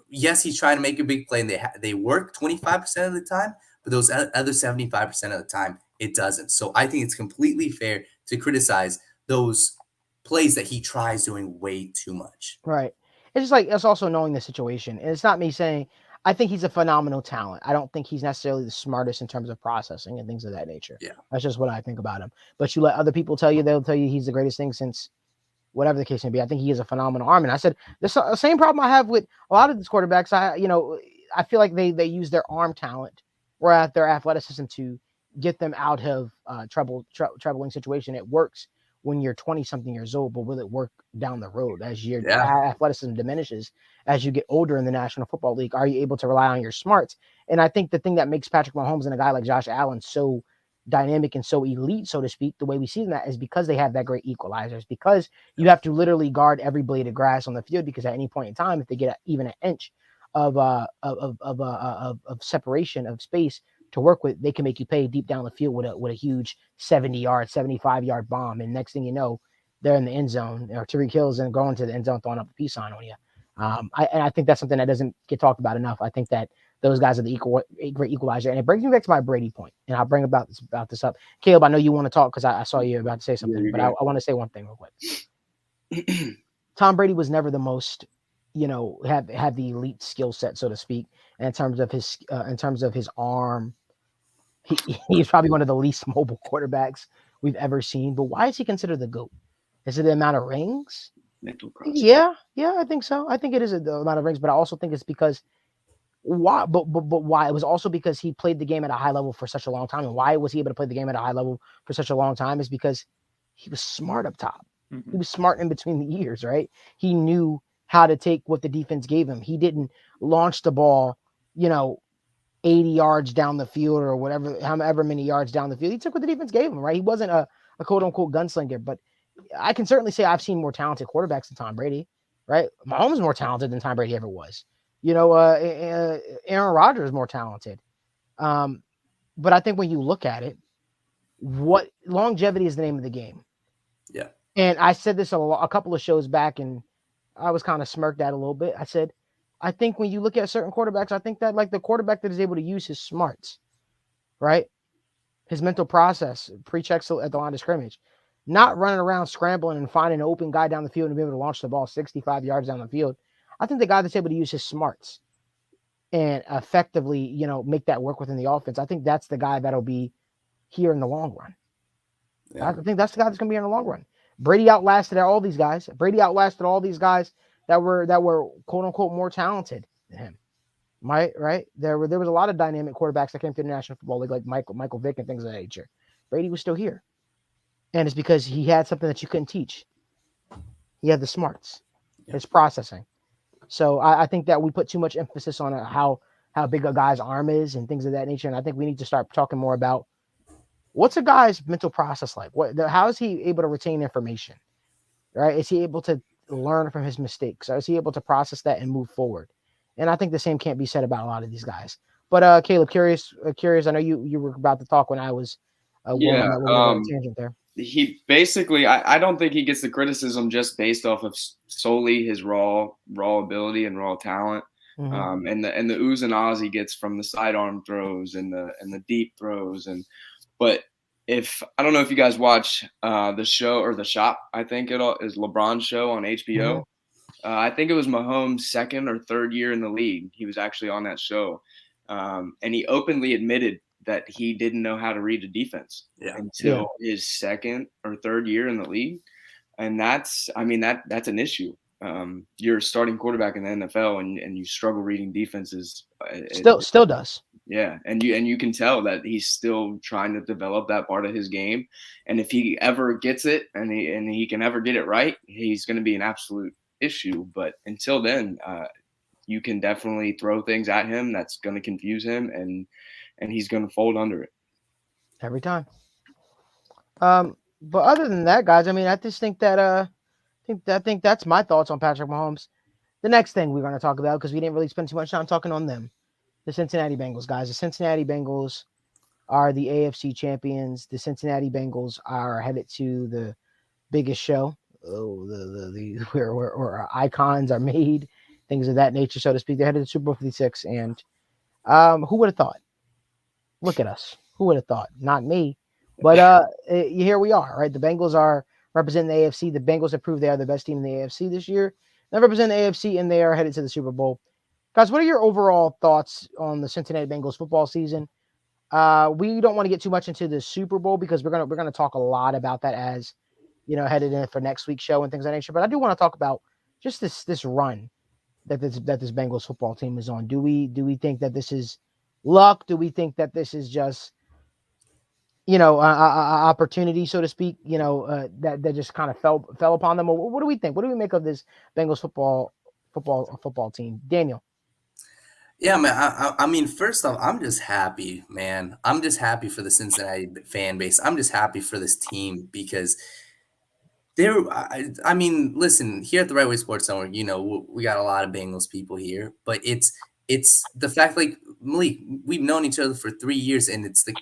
S6: yes, he's trying to make a big play, and they work 25% of the time, but those other 75% of the time, it doesn't. So I think it's completely fair to criticize those plays that he tries doing way too much.
S3: Right. It's just like, it's also knowing the situation. And it's not me saying, I think he's a phenomenal talent. I don't think he's necessarily the smartest in terms of processing and things of that nature.
S6: Yeah.
S3: That's just what I think about him. But you let other people tell you, they'll tell you he's the greatest thing since whatever the case may be. I think he is a phenomenal arm. And I said, the same problem I have with a lot of these quarterbacks. I feel like they use their arm talent or at their athleticism to get them out of troubling situation. It works when you're 20 something years old, but will it work down the road as your athleticism diminishes as you get older in the National Football League? Are you able to rely on your smarts? And I think the thing that makes Patrick Mahomes and a guy like Josh Allen so dynamic and so elite, so to speak, the way we see that is because they have that great equalizers, because you have to literally guard every blade of grass on the field, because at any point in time, if they get even an inch of separation of space to work with, they can make you pay deep down the field with a huge 70-yard, 75-yard bomb. And next thing you know, they're in the end zone, or Tyreek Hill's and going to the end zone, throwing up a peace sign on you. I think that's something that doesn't get talked about enough. I think that those guys are the great equalizer. And it brings me back to my Brady point. And I'll bring about this up. Caleb, I know you want to talk because I saw you about to say something, but I want to say one thing real quick. Tom Brady was never the most, have the elite skill set, so to speak, and in terms of his arm. He's probably one of the least mobile quarterbacks we've ever seen. But why is he considered the GOAT? Is it the amount of rings?
S4: Mental process.
S3: Yeah, I think so. I think it is the amount of rings, but I also think it's because why? But why? It was also because he played the game at a high level for such a long time. And why was he able to play the game at a high level for such a long time? Is because he was smart up top. Mm-hmm. He was smart in between the ears, right? He knew how to take what the defense gave him. He didn't launch the ball, 80 yards down the field or whatever, however many yards down the field. He took what the defense gave him, right? He wasn't a quote unquote gunslinger, but I can certainly say I've seen more talented quarterbacks than Tom Brady, right? Mahomes is more talented than Tom Brady ever was. Aaron Rodgers is more talented. But I think when you look at it, what longevity is the name of the game.
S6: Yeah.
S3: And I said this a couple of shows back, and I was kind of smirked at a little bit. I said, I think when you look at certain quarterbacks, I think that like the quarterback that is able to use his smarts, right? His mental process, pre-checks at the line of scrimmage, not running around scrambling and finding an open guy down the field and be able to launch the ball 65 yards down the field. I think the guy that's able to use his smarts and effectively, make that work within the offense, I think that's the guy that'll be here in the long run. Yeah. I think that's the guy that's going to be in the long run. Brady outlasted all these guys. That were quote unquote more talented than him. Right? There was a lot of dynamic quarterbacks that came to the National Football League, like Michael Vick and things of that nature. Brady was still here. And it's because he had something that you couldn't teach. He had the smarts, his processing. So I think that we put too much emphasis on how big a guy's arm is and things of that nature. And I think we need to start talking more about what's a guy's mental process like? How is he able to retain information? Right? Is he able to learn from his mistakes? Or is he able to process that and move forward? And I think the same can't be said about a lot of these guys. But Caleb, curious. I know you were about to talk when I was tangent there.
S4: He basically, I don't think he gets the criticism just based off of solely his raw ability and raw talent. Mm-hmm. And the oohs and ahs he gets from the sidearm throws and the deep throws but if I don't know if you guys watch the show or The Shop, I think it is LeBron's show on HBO. Mm-hmm. I think it was Mahomes' second or third year in the league. He was actually on that show, and he openly admitted that he didn't know how to read a defense until his second or third year in the league, and that's an issue. You're a starting quarterback in the NFL, and you struggle reading defenses.
S3: Still does.
S4: Yeah, and you can tell that he's still trying to develop that part of his game, and if he ever gets it and he can ever get it right, he's going to be an absolute issue. But until then, you can definitely throw things at him that's going to confuse him, and he's going to fold under it
S3: every time. But other than that, guys, I mean, I just think that I think that's my thoughts on Patrick Mahomes. The next thing we're going to talk about, because we didn't really spend too much time talking on them, the Cincinnati Bengals, guys. The Cincinnati Bengals are the AFC champions. The Cincinnati Bengals are headed to the biggest show. Oh, the where icons are made, things of that nature, so to speak. They're headed to Super Bowl 56, and who would have thought? Look at us. Who would have thought? Not me. But here we are, right? The Bengals are representing the AFC. The Bengals have proved they are the best team in the AFC this year. They represent the AFC, and they are headed to the Super Bowl. Guys, what are your overall thoughts on the Cincinnati Bengals football season? We don't want to get too much into the Super Bowl because we're gonna talk a lot about that as headed in for next week's show and things of that nature. But I do want to talk about just this run that this Bengals football team is on. Do we think that this is luck? Do we think that this is just opportunity, so to speak, that just kind of fell upon them? Or what do we think? What do we make of this Bengals football team? Daniel.
S6: Yeah, man. I mean, first off, I'm just happy, man. I'm just happy for the Cincinnati fan base. I'm just happy for this team because I mean, listen, here at the Right Way Sports Network, we got a lot of Bengals people here, but it's the fact, like, Malik, we've known each other for 3 years, and it's the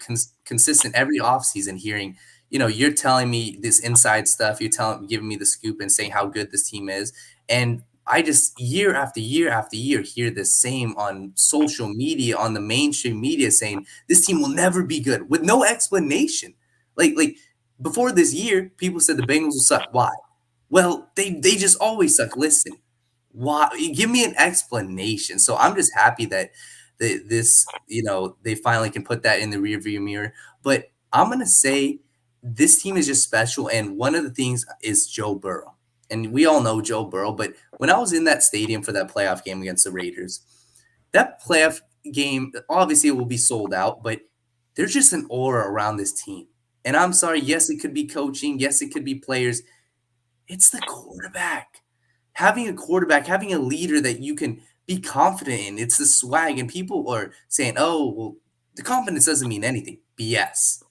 S6: consistent every offseason hearing, you're telling me this inside stuff, giving me the scoop and saying how good this team is. And I just year after year after year hear the same on social media, on the mainstream media, saying this team will never be good with no explanation. Like before this year, people said the Bengals will suck. Why? Well, they just always suck. Listen, why? Give me an explanation. So I'm just happy that they finally can put that in the rearview mirror. But I'm gonna say this team is just special, and one of the things is Joe Burrow. And we all know Joe Burrow, but when I was in that stadium for that playoff game against the Raiders, that playoff game, obviously it will be sold out, but there's just an aura around this team. And I'm sorry, yes, it could be coaching, yes, it could be players. It's the quarterback. Having a leader that you can be confident in, it's the swag. And people are saying, oh, well, the confidence doesn't mean anything. BS.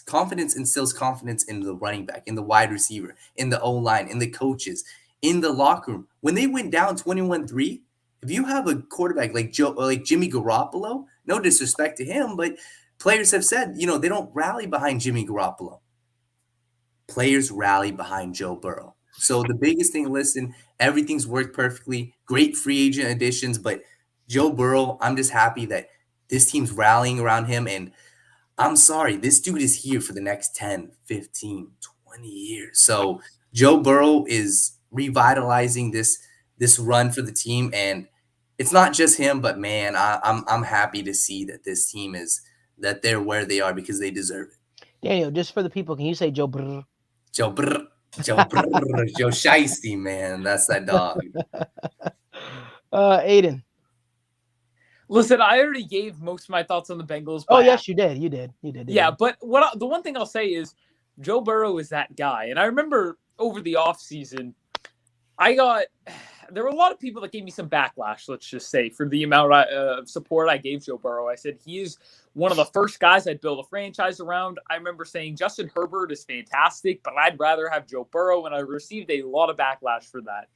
S6: Confidence instills confidence in the running back, in the wide receiver, in the O-line, in the coaches, in the locker room. When they went down 21-3, if you have a quarterback like Jimmy Garoppolo, no disrespect to him, but players have said, they don't rally behind Jimmy Garoppolo. Players rally behind Joe Burrow. So the biggest thing, listen, everything's worked perfectly. Great free agent additions, but Joe Burrow, I'm just happy that this team's rallying around him. And I'm sorry, this dude is here for the next 10, 15, 20 years. So Joe Burrow is revitalizing this run for the team. And it's not just him, but man, I'm happy to see that this team that they're where they are because they deserve it.
S3: Daniel, just for the people, can you say Joe Burrow?
S6: Joe Shiesty, man. That's that dog.
S3: Aidan.
S5: Listen, I already gave most of my thoughts on the Bengals.
S3: Oh, yes, you did. You did.
S5: Yeah, but the one thing I'll say is Joe Burrow is that guy. And I remember over the offseason, there were a lot of people that gave me some backlash, let's just say, for the amount of support I gave Joe Burrow. I said he is one of the first guys I'd build a franchise around. I remember saying Justin Herbert is fantastic, but I'd rather have Joe Burrow, and I received a lot of backlash for that.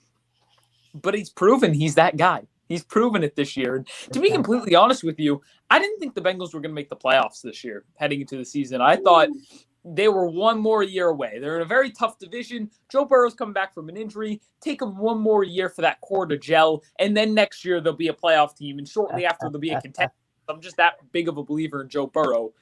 S5: But he's proven he's that guy. He's proven it this year. And to be completely honest with you, I didn't think the Bengals were going to make the playoffs this year heading into the season. I thought they were one more year away. They're in a very tough division. Joe Burrow's coming back from an injury. Take them one more year for that core to gel. And then next year, they'll be a playoff team. And shortly after, they'll be a contender. I'm just that big of a believer in Joe Burrow.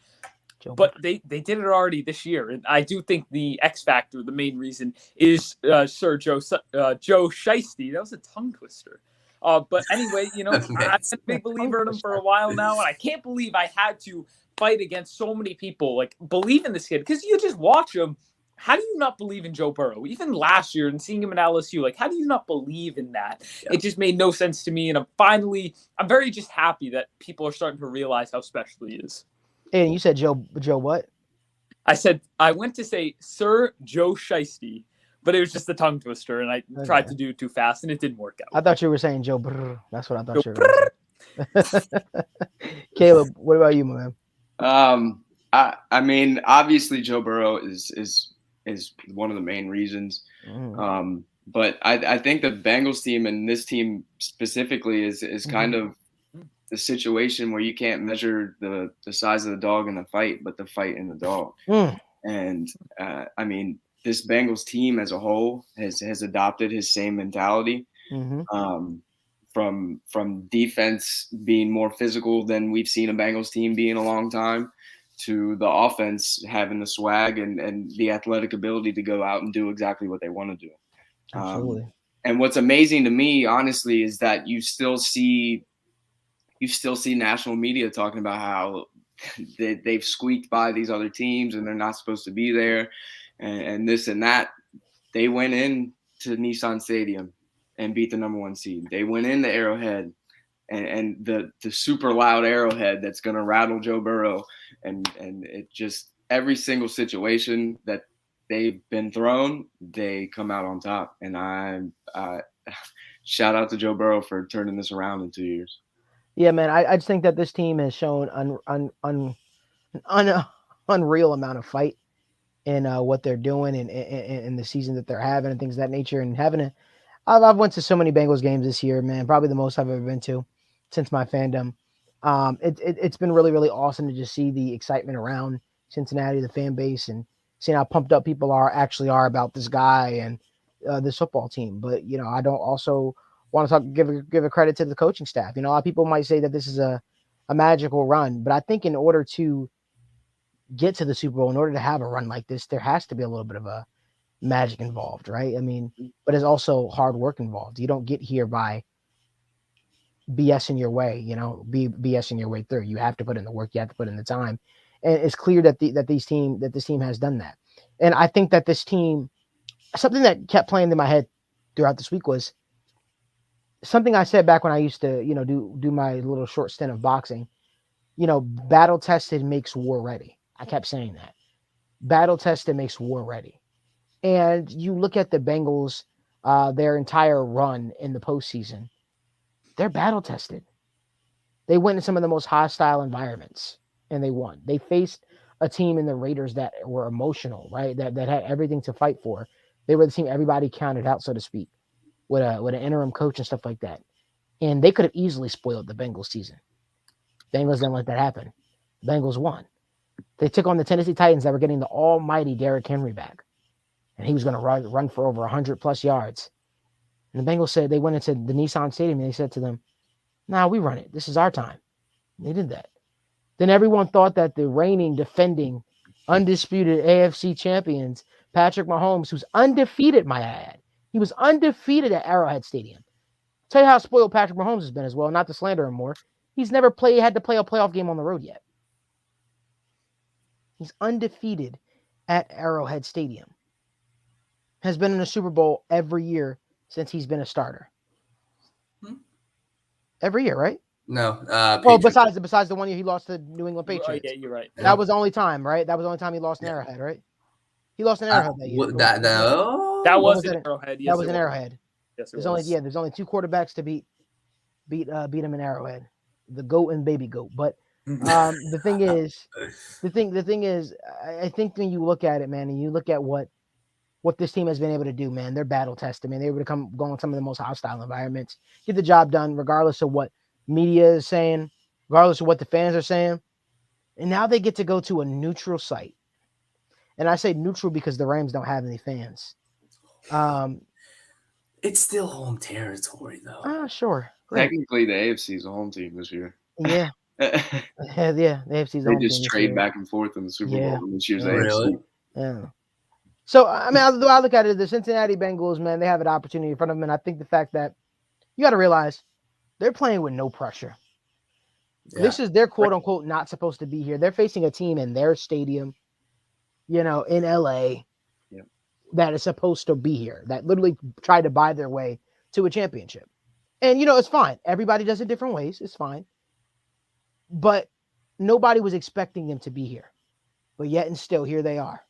S5: But they did it already this year. And I do think the X factor, the main reason, is Sir Joe Shiesty. That was a tongue twister. But anyway, I've been a big believer in him for a while now. And I can't believe I had to fight against so many people, like, believe in this kid. Because you just watch him. How do you not believe in Joe Burrow? Even last year and seeing him at LSU, like, how do you not believe in that? Yeah. It just made no sense to me. And I'm very just happy that people are starting to realize how special he is.
S3: And you said Joe what?
S5: I went to say Sir Joe Shiesty, but it was just a tongue twister, and I tried to do it too fast, and it didn't work
S3: I
S5: out.
S3: thought you were saying Joe Brr. That's what I thought you were going to say. Caleb, what about you, my man?
S4: I mean, obviously Joe Burrow is one of the main reasons. But I think the Bengals team and this team specifically is kind of the situation where you can't measure the size of the dog in the fight, but the fight in the dog. And I mean, this Bengals team as a whole has adopted his same mentality. From defense being more physical than we've seen a Bengals team be in a long time, to the offense having the swag and the athletic ability to go out and do exactly what they want to do.
S3: Absolutely.
S4: And what's amazing to me, honestly, is that you still see national media talking about how they've squeaked by these other teams and they're not supposed to be there, and this and that. They went in to Nissan Stadium and beat the number 1 seed. They went into Arrowhead and the super loud Arrowhead that's going to rattle Joe Burrow, and it just every single situation that they've been thrown, they come out on top. And I shout out to Joe Burrow for turning this around in 2 years.
S3: Yeah, man. I just think that this team has shown unreal amount of fight in what they're doing and in the season that they're having and things of that nature. And I've went to so many Bengals games this year, man. Probably the most I've ever been to since my fandom. It's been really, really awesome to just see the excitement around Cincinnati, the fan base, and seeing how pumped up people actually are about this guy and this football team. But I don't also want to give a credit to the coaching staff. A lot of people might say that this is a magical run, but I think in order to get to the Super Bowl, in order to have a run like this, there has to be a little bit of a magic involved, right? I mean, but there's also hard work involved. You don't get here by BSing your way, BSing your way through. You have to put in the work. You have to put in the time, and it's clear that this team has done that. And I think that this team, something that kept playing in my head throughout this week was something I said back when I used to, do my little short stint of boxing. Battle tested makes war ready. I kept saying that. Battle tested makes war ready. And you look at the Bengals, their entire run in the postseason, they're battle tested. They went in some of the most hostile environments and they won. They faced a team in the Raiders that were emotional, right? That had everything to fight for. They were the team everybody counted out, so to speak, with an interim coach and stuff like that. And they could have easily spoiled the Bengals season. Bengals didn't let that happen. Bengals won. They took on the Tennessee Titans that were getting the almighty Derrick Henry back. And he was going to run for over 100+ yards. And the Bengals said, they went into the Nissan Stadium and they said to them, "Nah, we run it. This is our time." And they did that. Then everyone thought that the reigning, defending, undisputed AFC champions, Patrick Mahomes, who's undefeated, might I add. He was undefeated at Arrowhead Stadium. Tell you how spoiled Patrick Mahomes has been as well, not to slander him more. He's never had to play a playoff game on the road yet. He's undefeated at Arrowhead Stadium. Has been in a Super Bowl every year since he's been a starter. Every year, right?
S6: No.
S3: Besides the 1 year he lost to New England Patriots.
S5: Yeah, you're right.
S3: That was the only time, right? That was the only time he lost in Arrowhead, right? He lost in Arrowhead that year.
S5: That was an Arrowhead. Yes,
S3: that was an Arrowhead.
S5: Yes,
S3: there's only 2 quarterbacks to beat him in Arrowhead, the GOAT and baby GOAT. But the thing is, I think when you look at it, man, and you look at what this team has been able to do, man, they're battle tested, man. They were able to go in some of the most hostile environments, get the job done, regardless of what media is saying, regardless of what the fans are saying. And now they get to go to a neutral site. And I say neutral because the Rams don't have any fans.
S6: It's still home territory, though.
S3: Sure. Great.
S4: Technically, the AFC is a home team this year.
S3: Yeah. The AFC's
S4: they just trade back and forth in the Super Bowl this year's AFC.
S6: Really?
S3: Yeah. So, I mean, I look at it, the Cincinnati Bengals, man, they have an opportunity in front of them. And I think the fact that you got to realize they're playing with no pressure. Yeah. This is their quote unquote not supposed to be here. They're facing a team in their stadium, in LA, that is supposed to be here, that literally tried to buy their way to a championship. And, it's fine. Everybody does it different ways. It's fine. But nobody was expecting them to be here. But yet and still, here they are.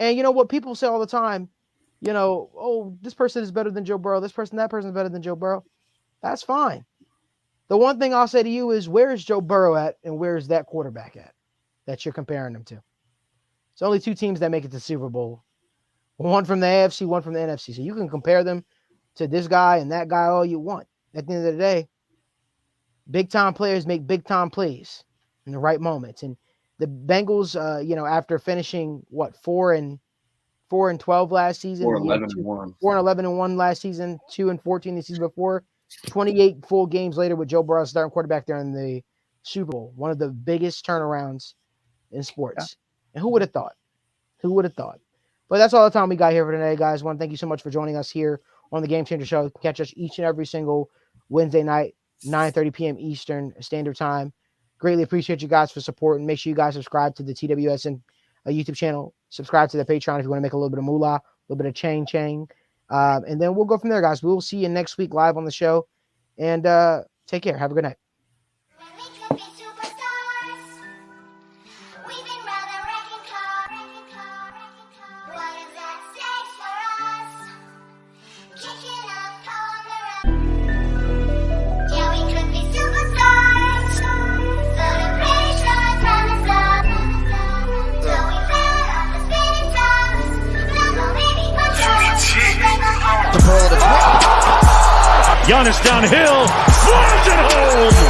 S3: And you know what people say all the time, oh, this person is better than Joe Burrow. That person is better than Joe Burrow. That's fine. The one thing I'll say to you is, where is Joe Burrow at and where is that quarterback at that you're comparing them to? It's only two teams that make it to Super Bowl. One from the AFC, one from the NFC. So you can compare them to this guy and that guy all you want. At the end of the day, big-time players make big-time plays in the right moments. And the Bengals, after finishing, 4-12 last season?
S4: 4-11-1.
S3: 4-11-1 last season, 2-14 the season before. 28 full games later with Joe Burrow starting quarterback there in the Super Bowl. One of the biggest turnarounds in sports. Yeah. And who would have thought? Who would have thought? But that's all the time we got here for today, guys. I want to thank you so much for joining us here on the Game Changer Show. Catch us each and every single Wednesday night, 9:30 p.m. Eastern Standard Time. Greatly appreciate you guys for supporting. Make sure you guys subscribe to the TWSN YouTube channel. Subscribe to the Patreon if you want to make a little bit of moolah, a little bit of chang. And then we'll go from there, guys. We will see you next week live on the show. And take care. Have a good night.
S1: When we could be superstars, we've been rather wrecking car. What is at stake for us? Kicking up on the road. Yeah, we could be superstars. Celebration promise up. So we fell off the spinning tops. Now maybe
S2: Giannis downhill, slams it home.